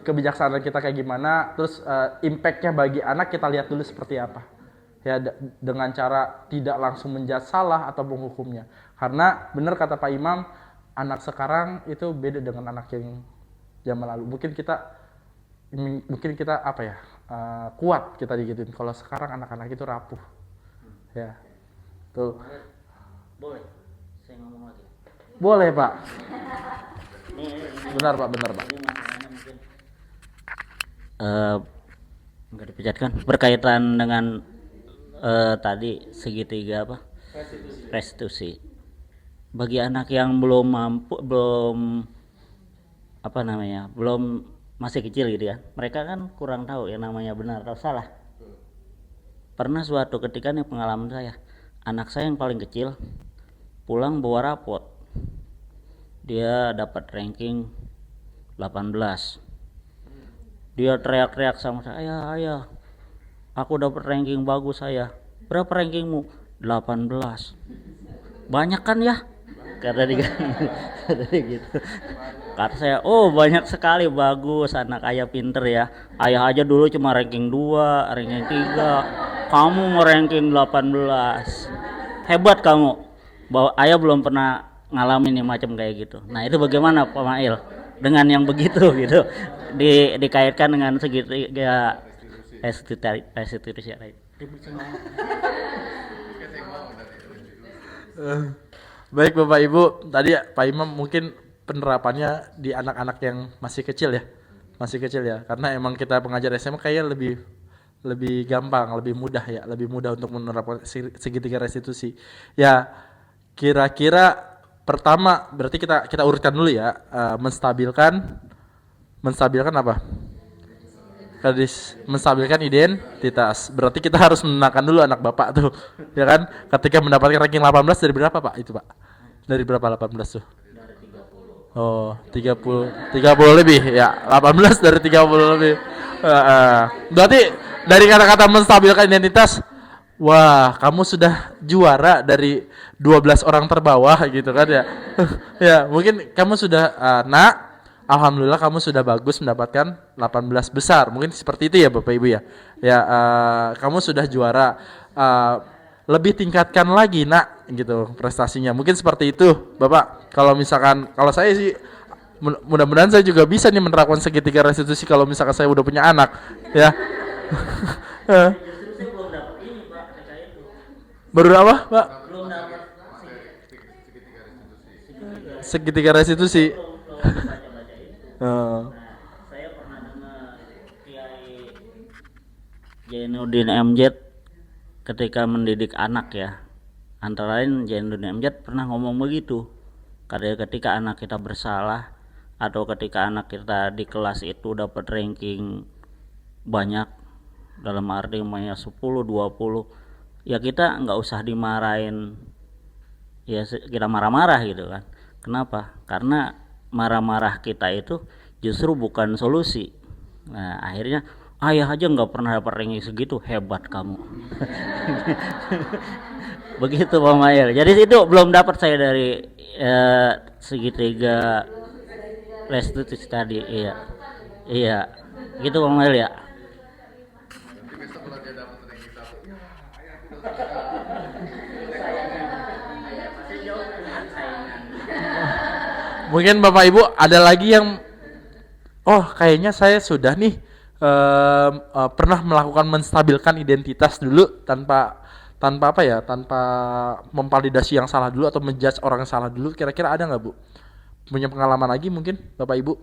kebijaksanaan kita kayak gimana, terus impact-nya bagi anak kita lihat dulu seperti apa. Ya, dengan cara tidak langsung menjudge salah atau menghukumnya. Karena benar kata Pak Imam, anak sekarang itu beda dengan anak yang zaman lalu. Mungkin kita kuat kita digituin. Kalau sekarang anak-anak itu rapuh. Ya. Tuh. Boleh saya ngomong lagi? Boleh, Pak. Ini Benar, Pak. ini masalahnya mungkin nggak dipecatkan berkaitan dengan tadi segitiga apa? Restitusi. Bagi anak yang belum masih kecil gitu ya, mereka kan kurang tahu yang namanya benar atau salah. Pernah suatu ketika nih pengalaman saya, anak saya yang paling kecil pulang bawa rapot, dia dapat ranking 18. Dia teriak-teriak sama saya, ayah, aku dapat ranking bagus saya. Berapa rankingmu? 18. Banyak kan ya? Kata dia gitu. Kata saya, oh banyak sekali, bagus, anak ayah pinter ya. Ayah aja dulu cuma ranking 2, ranking 3. Kamu mau ranking 18. Hebat kamu. Bahwa ayah belum pernah ngalamin yang macam kayak gitu. Nah, itu bagaimana Pak Mail dengan yang begitu gitu? Dikaitkan dengan segitiga restitusi. Baik Bapak Ibu, tadi Pak Imam mungkin penerapannya di anak-anak yang masih kecil ya. Karena emang kita pengajar SMA kayaknya lebih gampang, lebih mudah ya, lebih mudah untuk menerapkan segitiga restitusi. Ya, kira-kira pertama berarti kita urutkan dulu ya, menstabilkan apa? Menstabilkan identitas. Berarti kita harus menenangkan dulu anak Bapak tuh, ya kan? Ketika mendapatkan ranking 18 dari berapa Pak itu Pak? Dari berapa 18 tuh? Oh, 30 lebih ya. 18 dari 30 lebih. Berarti dari kata-kata menstabilkan identitas, wah, kamu sudah juara dari 12 orang terbawah gitu kan ya. Ya, mungkin kamu sudah alhamdulillah kamu sudah bagus mendapatkan 18 besar. Mungkin seperti itu ya Bapak Ibu ya. Ya, kamu sudah juara. Lebih tingkatkan lagi nak gitu prestasinya. Mungkin seperti itu Bapak. Kalau saya sih mudah-mudahan saya juga bisa nih menerapkan segitiga restitusi kalau misalkan saya udah punya anak ya. Baru apa Pak? Segitiga restitusi. Saya pernah dengar Kiai Jainuddin MZ ketika mendidik anak ya, antara lain Jainuddin MZ pernah ngomong begitu. Karena ketika anak kita bersalah atau ketika anak kita di kelas itu dapat ranking banyak, dalam arti namanya 10, 20, ya kita nggak usah dimarahin, ya kita marah-marah gitu kan. Kenapa? Karena marah-marah kita itu justru bukan solusi. Nah, akhirnya ayah aja nggak pernah dapat ranking segitu, hebat kamu. Begitu Pak Mail. Jadi itu belum dapat saya dari segitiga restitusi tadi. Iya gitu Pak Mail ya. Mungkin Bapak Ibu ada lagi yang kayaknya saya sudah nih pernah melakukan menstabilkan identitas dulu tanpa memvalidasi yang salah dulu atau menjudge orang yang salah dulu. Kira-kira ada nggak Bu? Punya pengalaman lagi mungkin Bapak Ibu?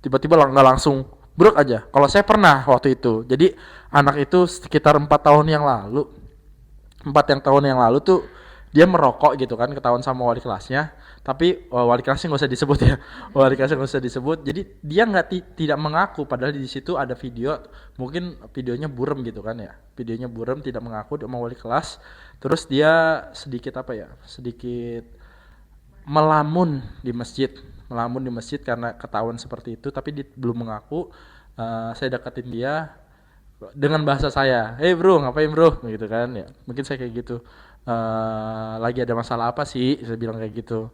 Tiba-tiba nggak langsung brok aja. Kalau saya pernah waktu itu. Jadi anak itu sekitar 4 tahun yang lalu tuh dia merokok gitu kan, ketahuan sama wali kelasnya. tapi wali kelasnya nggak usah disebut ya. Wali kelasnya nggak usah disebut. Jadi dia tidak mengaku, padahal di situ ada video, mungkin videonya buram gitu kan ya, videonya buram, tidak mengaku sama wali kelas. Terus dia sedikit sedikit melamun di masjid karena ketahuan seperti itu, tapi dia belum mengaku. Saya deketin dia dengan bahasa saya, "Hey bro, ngapain bro?" gitu kan ya. Mungkin saya kayak gitu. Lagi ada masalah apa sih? Saya bilang kayak gitu.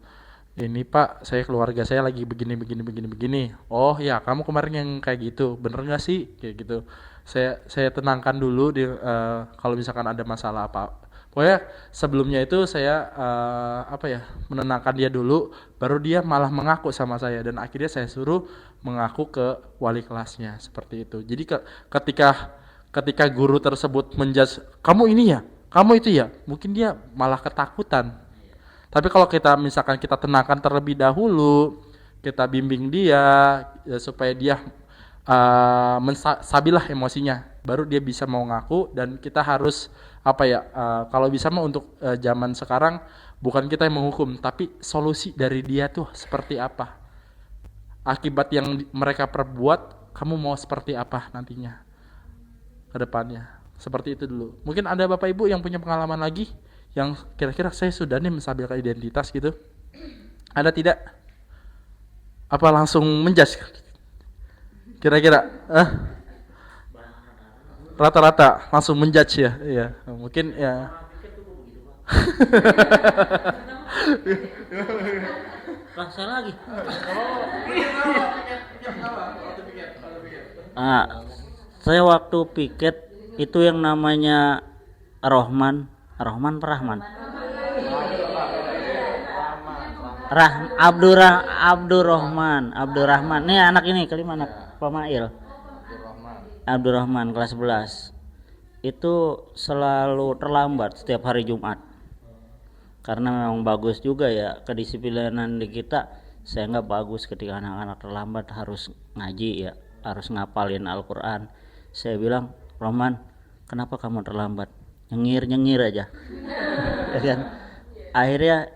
"Ini Pak, saya keluarga saya lagi begini. "Oh ya, kamu kemarin yang kayak gitu, bener nggak sih?" Kayak gitu. Saya tenangkan dulu kalau misalkan ada masalah apa. Pokoknya sebelumnya itu saya menenangkan dia dulu, baru dia malah mengaku sama saya, dan akhirnya saya suruh mengaku ke wali kelasnya seperti itu. Jadi ketika guru tersebut menjudge, "Kamu ini ya, kamu itu ya," mungkin dia malah ketakutan. Tapi kalau misalkan kita tenangkan terlebih dahulu, kita bimbing dia supaya dia menstabilah emosinya, baru dia bisa mau ngaku. Dan kita harus kalau bisa mah untuk zaman sekarang, bukan kita yang menghukum, tapi solusi dari dia tuh seperti apa, akibat yang mereka perbuat, kamu mau seperti apa nantinya ke depannya. Seperti itu dulu. Mungkin ada Bapak Ibu yang punya pengalaman lagi, yang kira-kira saya sudah nih menstabilkan identitas gitu, ada tidak? Apa langsung menjudge kira-kira? Rata-rata langsung menjudge ya. Iya, mungkin ya. Rasa lagi. Saya waktu piket itu yang namanya Rahman. Abdurrahman. Nih anak ini kelima, anak Pamail. Abdurrahman kelas 11. Itu selalu terlambat setiap hari Jumat. Karena memang bagus juga ya kedisiplinan di kita. Saya nggak bagus ketika anak-anak terlambat harus ngaji ya, harus ngapalin Al-Quran. Saya bilang, "Roman, kenapa kamu terlambat? Nyengir aja." Ya kan? Akhirnya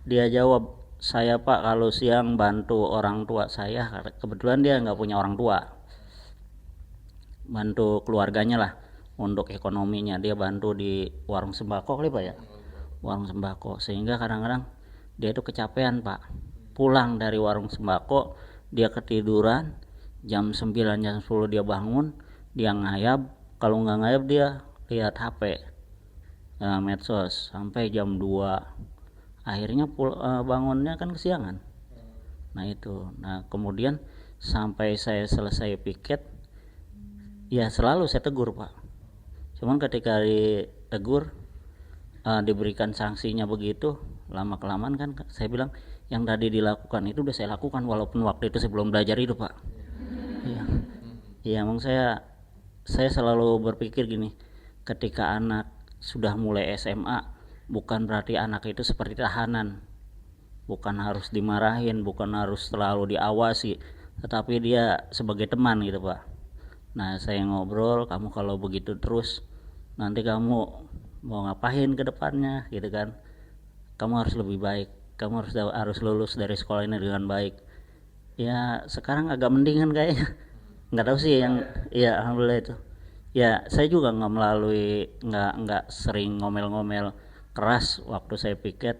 dia jawab, "Saya Pak kalau siang bantu orang tua saya." Kebetulan dia nggak punya orang tua, bantu keluarganya lah untuk ekonominya. Dia bantu di warung sembako kali Pak ya, warung sembako. Sehingga kadang-kadang dia itu kecapean Pak, pulang dari warung sembako dia ketiduran, jam 9 jam 10 dia bangun, dia ngayab. Kalau nggak ngayab dia lihat HP, medsos sampai jam 2. Akhirnya bangunnya kan kesiangan. Nah kemudian sampai saya selesai piket, ya selalu saya tegur Pak. Cuman ketika ditegur, diberikan sanksinya begitu, lama kelamaan kan saya bilang, yang tadi dilakukan itu udah saya lakukan, walaupun waktu itu saya belum belajar itu Pak. Iya, emang saya selalu berpikir gini, ketika anak sudah mulai SMA, bukan berarti anak itu seperti tahanan, bukan harus dimarahin, bukan harus selalu diawasi, tetapi dia sebagai teman gitu Pak. Nah saya ngobrol, "Kamu kalau begitu terus nanti kamu mau ngapain ke depannya gitu kan, kamu harus lebih baik, kamu harus lulus dari sekolah ini dengan baik." Ya sekarang agak mendingan kayaknya, nggak tahu sih yang ya alhamdulillah itu. Ya saya juga nggak sering ngomel-ngomel keras waktu saya piket.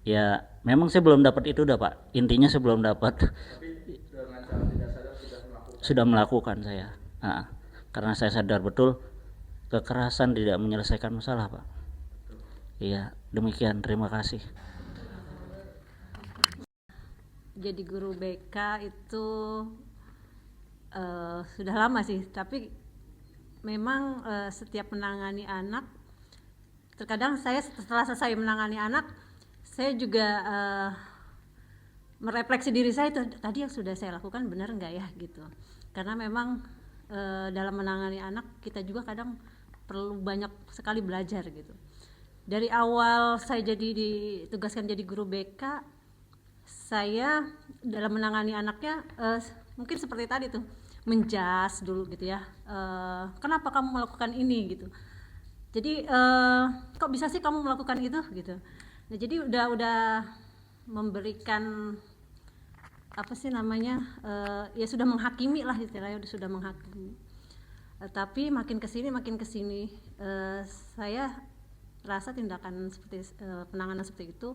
Ya memang saya belum dapat itu dah Pak, intinya saya belum dapat. Sudah melakukan saya, karena saya sadar betul kekerasan tidak menyelesaikan masalah Pak. Iya, demikian, terima kasih. Jadi guru BK itu sudah lama sih, tapi memang setiap menangani anak, terkadang saya setelah selesai menangani anak, saya juga merefleksi diri saya, itu tadi yang sudah saya lakukan benar enggak ya gitu. Karena memang dalam menangani anak kita juga kadang perlu banyak sekali belajar gitu. Dari awal saya ditugaskan jadi guru BK, saya dalam menangani anaknya mungkin seperti tadi tuh, menjas dulu gitu ya, kenapa kamu melakukan ini gitu. Jadi kok bisa sih kamu melakukan itu gitu. Nah jadi udah memberikan apa sih namanya, ya sudah menghakimi lah istilahnya, sudah menghakimi. Tapi makin kesini saya rasa tindakan seperti penanganan seperti itu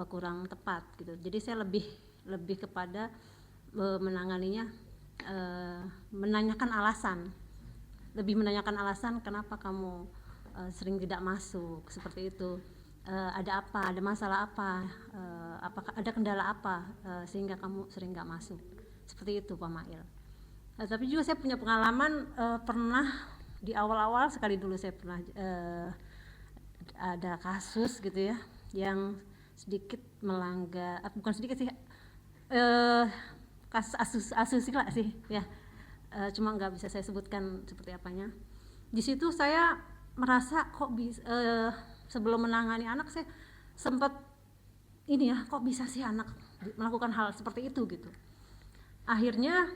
kurang tepat gitu. Jadi saya lebih kepada menanganinya, menanyakan alasan kenapa kamu sering tidak masuk seperti itu. Ada apa, ada masalah apa, apakah ada kendala apa sehingga kamu sering nggak masuk, seperti itu Pak Mail. Tapi juga saya punya pengalaman, pernah di awal-awal sekali dulu saya pernah ada kasus gitu ya yang sedikit melanggar, bukan sedikit sih, kasus asusila sih ya, cuma nggak bisa saya sebutkan seperti apanya. Di situ saya merasa kok bisa, sebelum menangani anak saya sempat ini ya, kok bisa sih anak melakukan hal seperti itu gitu. Akhirnya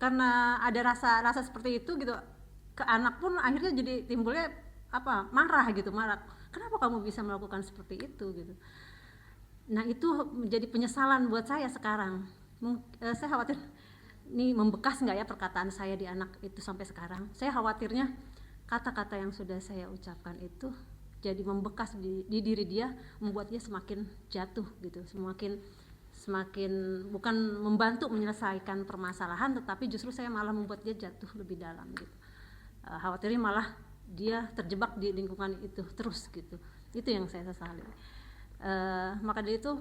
karena ada rasa seperti itu gitu ke anak pun, akhirnya jadi timbulnya marah. Kenapa kamu bisa melakukan seperti itu gitu. Nah itu menjadi penyesalan buat saya sekarang. Saya khawatir ini membekas nggak ya perkataan saya di anak itu sampai sekarang. Saya khawatirnya kata-kata yang sudah saya ucapkan itu jadi membekas di diri dia, membuat dia semakin jatuh gitu, semakin bukan membantu menyelesaikan permasalahan, tetapi justru saya malah membuat dia jatuh lebih dalam gitu. Khawatirnya malah dia terjebak di lingkungan itu terus gitu. Itu yang saya sesali. Maka dari itu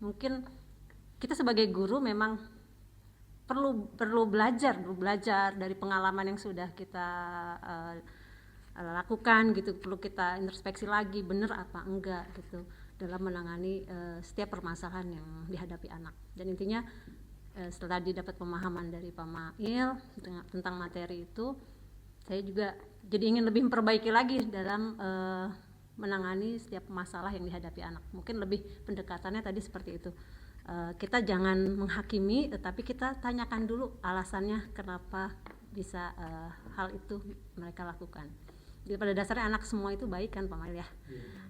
mungkin kita sebagai guru memang perlu belajar dari pengalaman yang sudah kita lakukan gitu. Perlu kita introspeksi lagi, benar apa enggak gitu dalam menangani setiap permasalahan yang dihadapi anak. Dan intinya setelah didapat pemahaman dari Pak Mail tentang materi itu, saya juga jadi ingin lebih memperbaiki lagi dalam menangani setiap masalah yang dihadapi anak. Mungkin lebih pendekatannya tadi seperti itu. Kita jangan menghakimi, tetapi kita tanyakan dulu alasannya kenapa bisa hal itu mereka lakukan. Jadi pada dasarnya anak semua itu baik kan Pak Mail ya.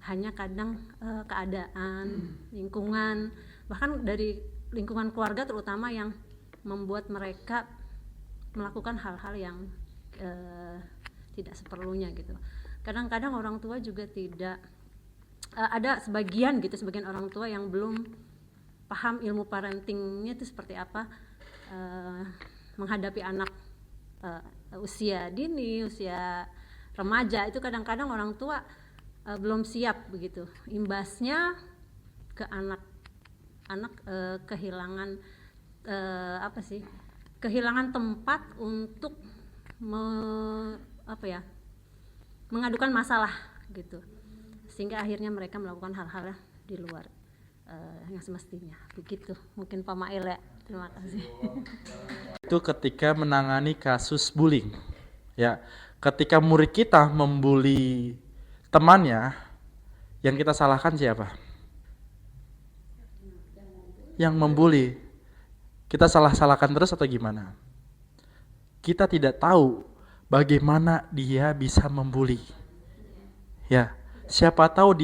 Hanya kadang keadaan, lingkungan, bahkan dari lingkungan keluarga terutama yang membuat mereka melakukan hal-hal yang tidak seperlunya gitu. Kadang-kadang orang tua juga tidak, ada sebagian orang tua yang belum paham ilmu parentingnya itu seperti apa, menghadapi anak usia dini, usia remaja itu kadang-kadang orang tua belum siap begitu. Imbasnya ke anak kehilangan kehilangan tempat untuk mengadukan masalah gitu, sehingga akhirnya mereka melakukan hal-hal di luar yang semestinya begitu. Mungkin Pak Mail ya, terima kasih. Itu ketika menangani kasus bullying ya, ketika murid kita membuli temannya, yang kita salahkan siapa? Yang membuli. Kita salahkan terus atau gimana? Kita tidak tahu bagaimana dia bisa membuli. Ya, siapa tahu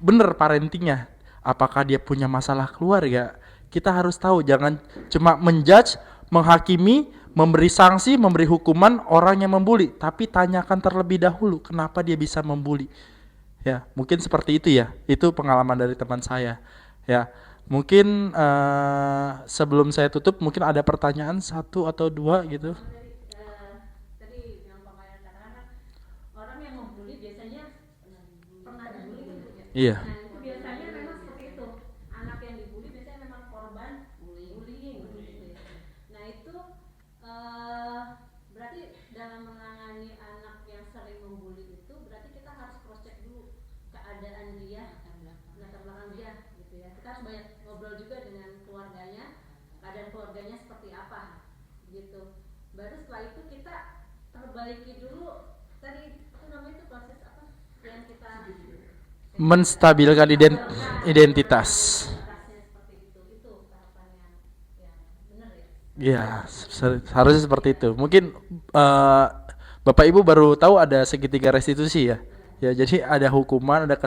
bener parentingnya. Apakah dia punya masalah keluarga? Kita harus tahu, jangan cuma menjudge, menghakimi, memberi sanksi, memberi hukuman orang yang membuli, tapi tanyakan terlebih dahulu kenapa dia bisa membuli. Ya, mungkin seperti itu ya. Itu pengalaman dari teman saya. Ya, mungkin sebelum saya tutup, mungkin ada pertanyaan 1 atau 2 gitu. Tadi yang Pak Mail katakan, orang yang membuli biasanya pernah dibully gitu ya. Iya. Nah, itu biasanya memang seperti itu. Anak yang dibully biasanya memang korban bullying gitu ya. Nah, itu berarti dalam menangani anak yang sering membuli itu berarti kita harus cross check dulu keadaan dia, latar belakang dia gitu ya. Kita harus banyak ngobrol juga dengan keluarganya, keadaan keluarganya seperti apa gitu. Baru setelah itu kita perbaiki dulu tadi itu proses apa yang kita menstabilkan identitas. Seperti itu tahapan yang benar ya. Ya, harusnya seperti itu. Mungkin Bapak Ibu baru tahu ada segitiga restitusi ya. Ya, jadi ada hukuman, ada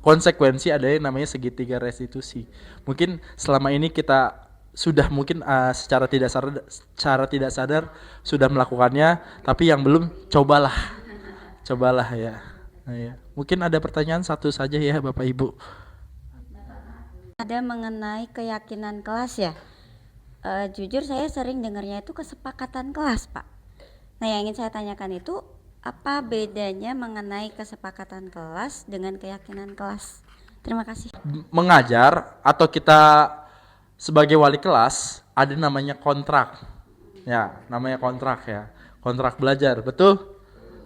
konsekuensi, ada yang namanya segitiga restitusi. Mungkin selama ini kita sudah mungkin secara tidak sadar sudah melakukannya, tapi yang belum cobalah ya. Nah, ya. Mungkin ada pertanyaan satu saja ya Bapak Ibu. Ada mengenai keyakinan kelas ya. Jujur saya sering dengarnya itu kesepakatan kelas, Pak. Nah, yang ingin saya tanyakan itu apa bedanya mengenai kesepakatan kelas dengan keyakinan kelas? Terima kasih. Mengajar atau kita sebagai wali kelas ada namanya kontrak. Ya, namanya kontrak ya. Kontrak belajar, betul?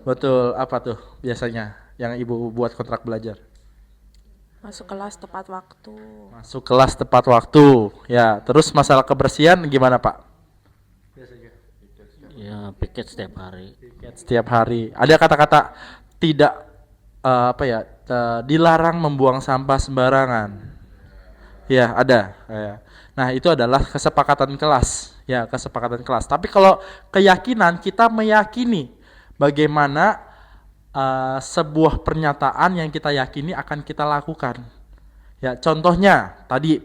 Betul, apa tuh biasanya yang Ibu buat kontrak belajar? Masuk kelas tepat waktu. Masuk kelas tepat waktu. Ya, terus masalah kebersihan gimana, Pak? Ya piket setiap hari. Setiap hari. Ada kata-kata tidak dilarang membuang sampah sembarangan. Ya, ada. Ya. Nah, itu adalah kesepakatan kelas. Ya, kesepakatan kelas. Tapi kalau keyakinan, kita meyakini bagaimana sebuah pernyataan yang kita yakini akan kita lakukan. Ya, contohnya tadi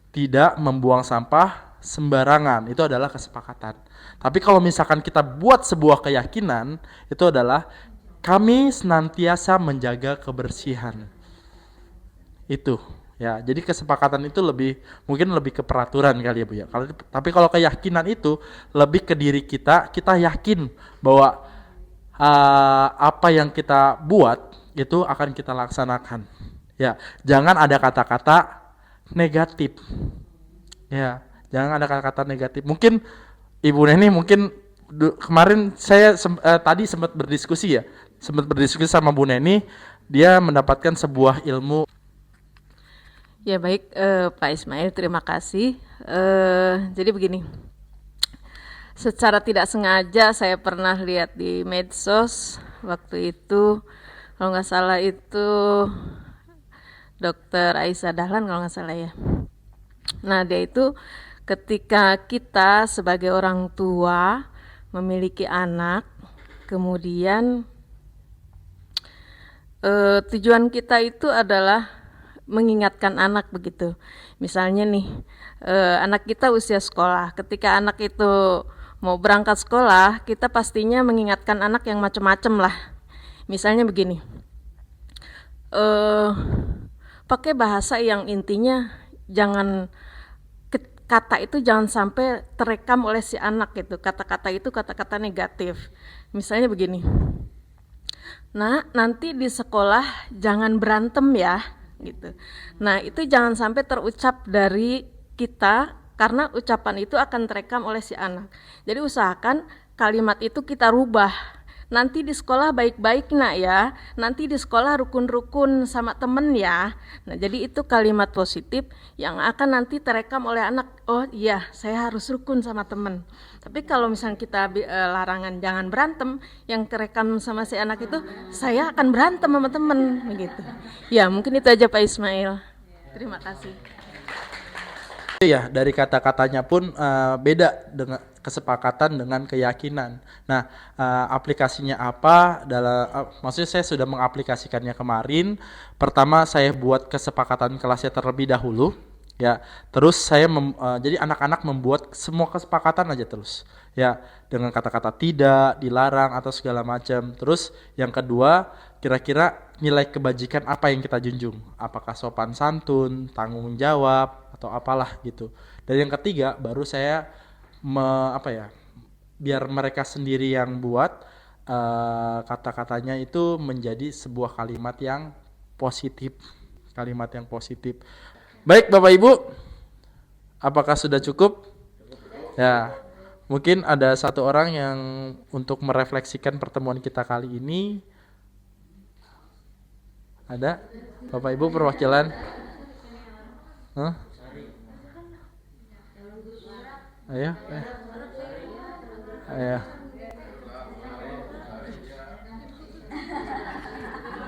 tidak membuang sampah sembarangan, itu adalah kesepakatan. Tapi kalau misalkan kita buat sebuah keyakinan, itu adalah kami senantiasa menjaga kebersihan. Itu ya, jadi kesepakatan itu mungkin lebih ke peraturan kali ya Bu ya. Tapi kalau keyakinan itu lebih ke diri kita yakin bahwa apa yang kita buat itu akan kita laksanakan. Ya, jangan ada kata-kata negatif. Ya, jangan ada kata-kata negatif. Mungkin Ibu Neni kemarin saya tadi sempat berdiskusi sama Bu Neni, dia mendapatkan sebuah ilmu. Ya baik, Pak Ismail, terima kasih. Jadi begini, secara tidak sengaja saya pernah lihat di medsos waktu itu, kalau nggak salah itu Dr. Aisyah Dahlan kalau nggak salah ya. Nah, dia itu ketika kita sebagai orang tua memiliki anak, kemudian tujuan kita itu adalah mengingatkan anak begitu. Misalnya nih, anak kita usia sekolah, ketika anak itu mau berangkat sekolah, kita pastinya mengingatkan anak yang macam-macam lah. Misalnya begini, pakai bahasa yang intinya kata itu jangan sampai terekam oleh si anak gitu. Kata-kata itu kata-kata negatif. Misalnya begini, nah nanti di sekolah jangan berantem ya gitu. Nah itu jangan sampai terucap dari kita, karena ucapan itu akan terekam oleh si anak. Jadi usahakan kalimat itu kita rubah. Nanti di sekolah baik-baik nak ya, nanti di sekolah rukun-rukun sama temen ya. Nah jadi itu kalimat positif yang akan nanti terekam oleh anak. Oh iya, saya harus rukun sama temen. Tapi kalau misalnya kita larangan jangan berantem, yang terekam sama si anak itu, saya akan berantem sama temen begitu. Ya mungkin itu aja Pak Ismail. Terima kasih. Ya, dari kata-katanya pun beda dengan kesepakatan dengan keyakinan. Nah, aplikasinya apa? Maksudnya saya sudah mengaplikasikannya kemarin. Pertama saya buat kesepakatan kelasnya terlebih dahulu, ya. Terus saya jadi anak-anak membuat semua kesepakatan aja terus, ya, dengan kata-kata tidak, dilarang atau segala macam. Terus yang kedua, kira-kira nilai kebajikan apa yang kita junjung? Apakah sopan santun, tanggung jawab, atau apalah gitu. Dan yang ketiga baru saya biar mereka sendiri yang buat kata-katanya itu menjadi sebuah kalimat yang positif. Baik Bapak Ibu, apakah sudah cukup? Ya, mungkin ada satu orang yang untuk merefleksikan pertemuan kita kali ini. Ada? Bapak Ibu perwakilan? Ayo.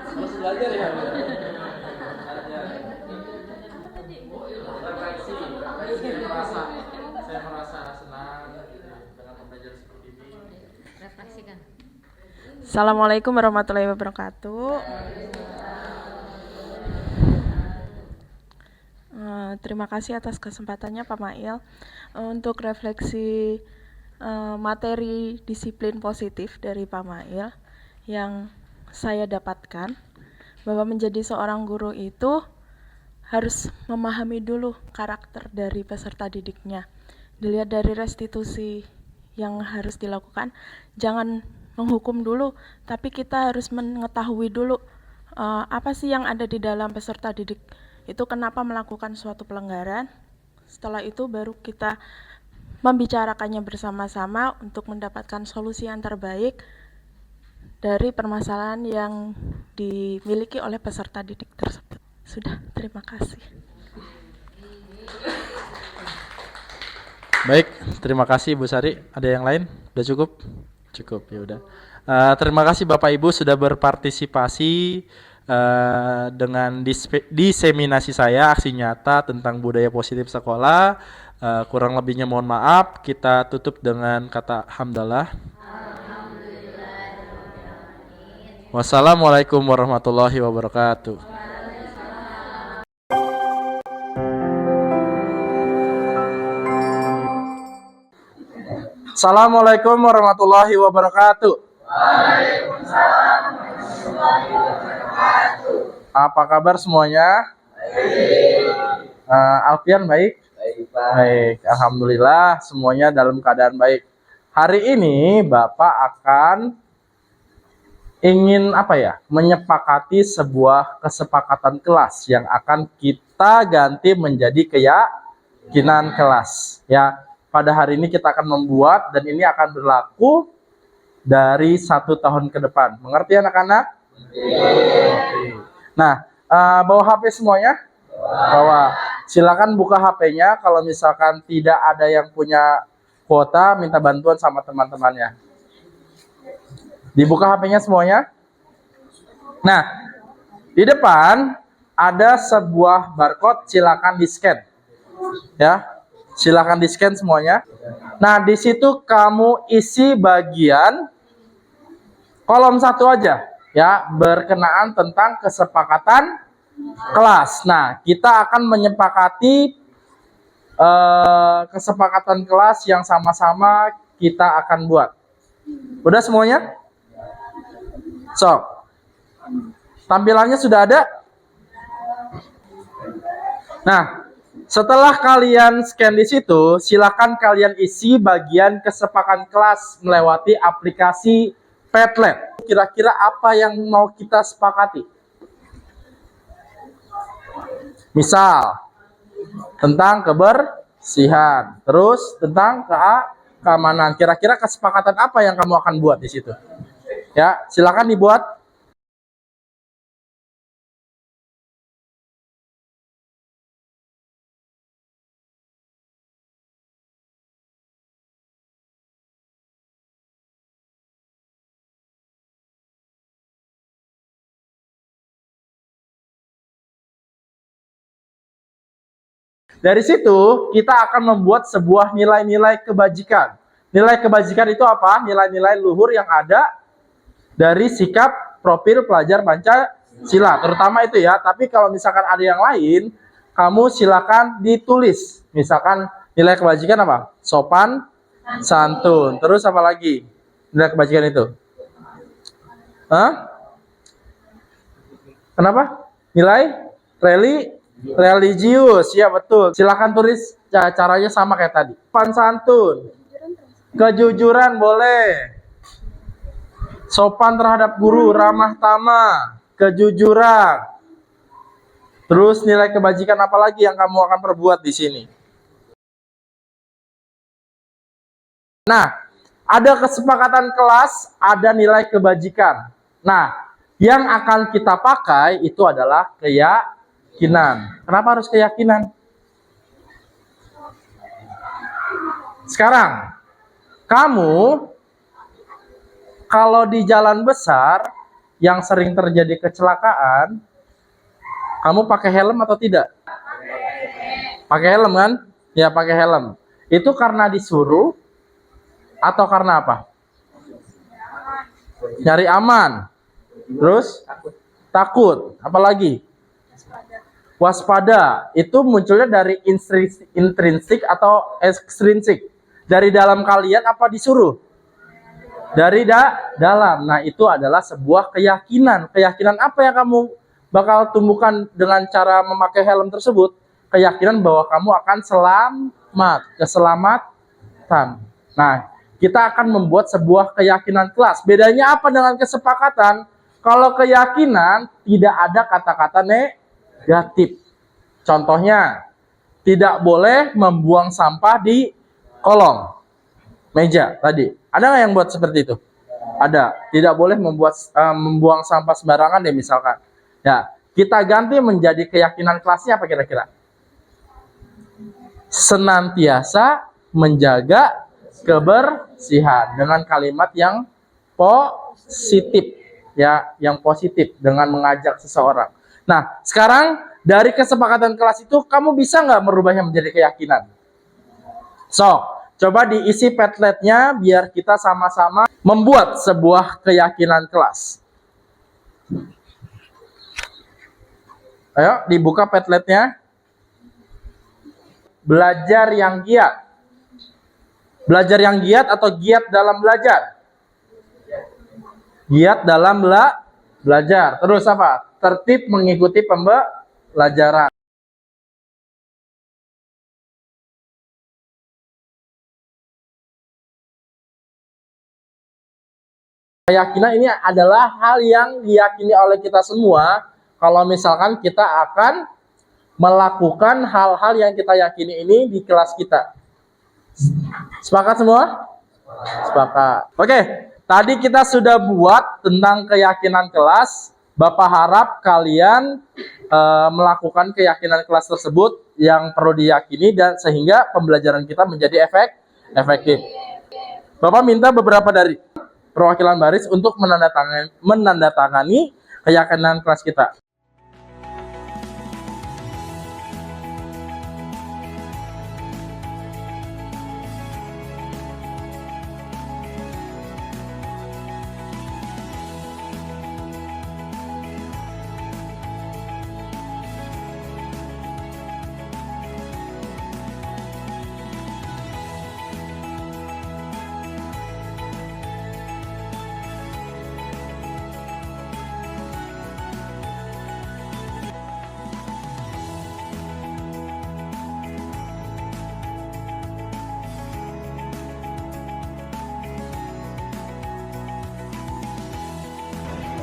Harus belajar ya. Saya merasa senang dengan pembelajaran seperti ini. Assalamualaikum warahmatullahi wabarakatuh. Terima kasih atas kesempatannya Pak Mail. Untuk refleksi materi disiplin positif dari Pak Mail yang saya dapatkan, bahwa menjadi seorang guru itu harus memahami dulu karakter dari peserta didiknya. Dilihat dari restitusi yang harus dilakukan, jangan menghukum dulu, tapi kita harus mengetahui dulu apa sih yang ada di dalam peserta didik itu, kenapa melakukan suatu pelanggaran. Setelah itu baru kita membicarakannya bersama-sama untuk mendapatkan solusi yang terbaik dari permasalahan yang dimiliki oleh peserta didik tersebut. Sudah, terima kasih. Baik, terima kasih Bu Sari. Ada yang lain? Udah cukup? Cukup, ya udah. Terima kasih Bapak Ibu sudah berpartisipasi dengan diseminasi saya aksi nyata tentang budaya positif sekolah. Kurang lebihnya mohon maaf. Kita tutup dengan kata hamdalah. Wassalamualaikum warahmatullahi wabarakatuh. Assalamualaikum warahmatullahi wabarakatuh. Apa kabar semuanya? Alfian baik? Baik, alhamdulillah semuanya dalam keadaan baik. Hari ini Bapak akan ingin menyepakati sebuah kesepakatan kelas yang akan kita ganti menjadi keyakinan kelas. Ya, pada hari ini kita akan membuat dan ini akan berlaku dari 1 tahun ke depan. Mengerti anak-anak? Nah, bawa HP semuanya? Bawa. Silakan buka HP-nya. Kalau misalkan tidak ada yang punya kuota, minta bantuan sama teman-temannya. Dibuka HP-nya semuanya. Nah, di depan ada sebuah barcode, silakan di-scan. Ya, silakan di-scan semuanya. Nah, di situ kamu isi bagian kolom 1 aja, ya, berkenaan tentang kesepakatan kelas. Nah, kita akan menyepakati kesepakatan kelas yang sama-sama kita akan buat. Udah semuanya? So, tampilannya sudah ada? Nah, setelah kalian scan di situ, silakan kalian isi bagian kesepakatan kelas melewati aplikasi Padlet. Kira-kira apa yang mau kita sepakati? Misal, tentang kebersihan, terus tentang keamanan. Kira-kira kesepakatan apa yang kamu akan buat di situ? Ya, silakan dibuat. Dari situ kita akan membuat sebuah nilai-nilai kebajikan. Nilai kebajikan itu apa? Nilai-nilai luhur yang ada dari sikap profil pelajar Pancasila. Terutama itu ya, tapi kalau misalkan ada yang lain, kamu silakan ditulis. Misalkan nilai kebajikan apa? Sopan, santun. Terus apa lagi? Nilai kebajikan itu? Hah? Kenapa? Nilai religius, ya betul. Silakan tulis caranya sama kayak tadi. Sopan santun, kejujuran boleh, sopan terhadap guru, ramah tamah, kejujuran. Terus nilai kebajikan apa lagi yang kamu akan perbuat di sini? Nah, ada kesepakatan kelas, ada nilai kebajikan. Nah, yang akan kita pakai itu adalah keyakinan. Kenapa harus keyakinan? Sekarang, kamu kalau di jalan besar yang sering terjadi kecelakaan, kamu pakai helm atau tidak? Pakai helm kan? Ya, pakai helm. Itu karena disuruh atau karena apa? Nyari aman. Terus? Takut. Apalagi? Waspada. Itu munculnya dari intrinsik atau ekstrinsik. Dari dalam kalian apa disuruh? Dari dalam. Nah, itu adalah sebuah keyakinan. Keyakinan apa yang kamu bakal tumbuhkan dengan cara memakai helm tersebut? Keyakinan bahwa kamu akan selamat, keselamatan. Nah, kita akan membuat sebuah keyakinan kelas. Bedanya apa dengan kesepakatan? Kalau keyakinan tidak ada kata-kata negatif. Contohnya, tidak boleh membuang sampah di kolong meja tadi. Ada nggak yang buat seperti itu? Ada. Tidak boleh membuang sampah sembarangan deh misalkan. Ya, kita ganti menjadi keyakinan kelasnya apa kira-kira? Senantiasa menjaga kebersihan dengan kalimat yang positif, ya, yang positif dengan mengajak seseorang. Nah, sekarang dari kesepakatan kelas itu kamu bisa nggak merubahnya menjadi keyakinan? So, coba diisi Padletnya biar kita sama-sama membuat sebuah keyakinan kelas. Ayo, dibuka Padletnya. Belajar yang giat. Belajar yang giat atau giat dalam belajar? Giat dalam belajar. Terus apa? Tertib mengikuti pembelajaran. Keyakinan ini adalah hal yang diyakini oleh kita semua kalau misalkan kita akan melakukan hal-hal yang kita yakini ini di kelas kita. Sepakat semua? Sepakat. Oke, tadi kita sudah buat tentang keyakinan kelas. Bapak harap kalian melakukan keyakinan kelas tersebut yang perlu diyakini dan sehingga pembelajaran kita menjadi efektif. Bapak minta beberapa dari perwakilan baris untuk menandatangani keyakinan kelas kita.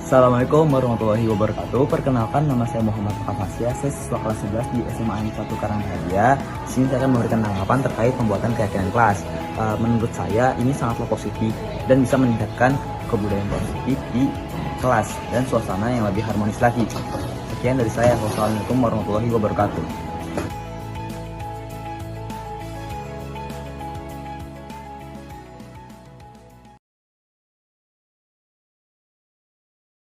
Assalamualaikum warahmatullahi wabarakatuh. Perkenalkan, nama saya Muhammad Fakafasya, saya siswa kelas 11 di SMA N 1 Karanghadia. Di sini saya akan memberikan tanggapan terkait pembuatan keyakinan kelas. Menurut saya ini sangatlah positif dan bisa meningkatkan kebudayaan positif di kelas dan suasana yang lebih harmonis lagi. Sekian dari saya. Wassalamualaikum warahmatullahi wabarakatuh.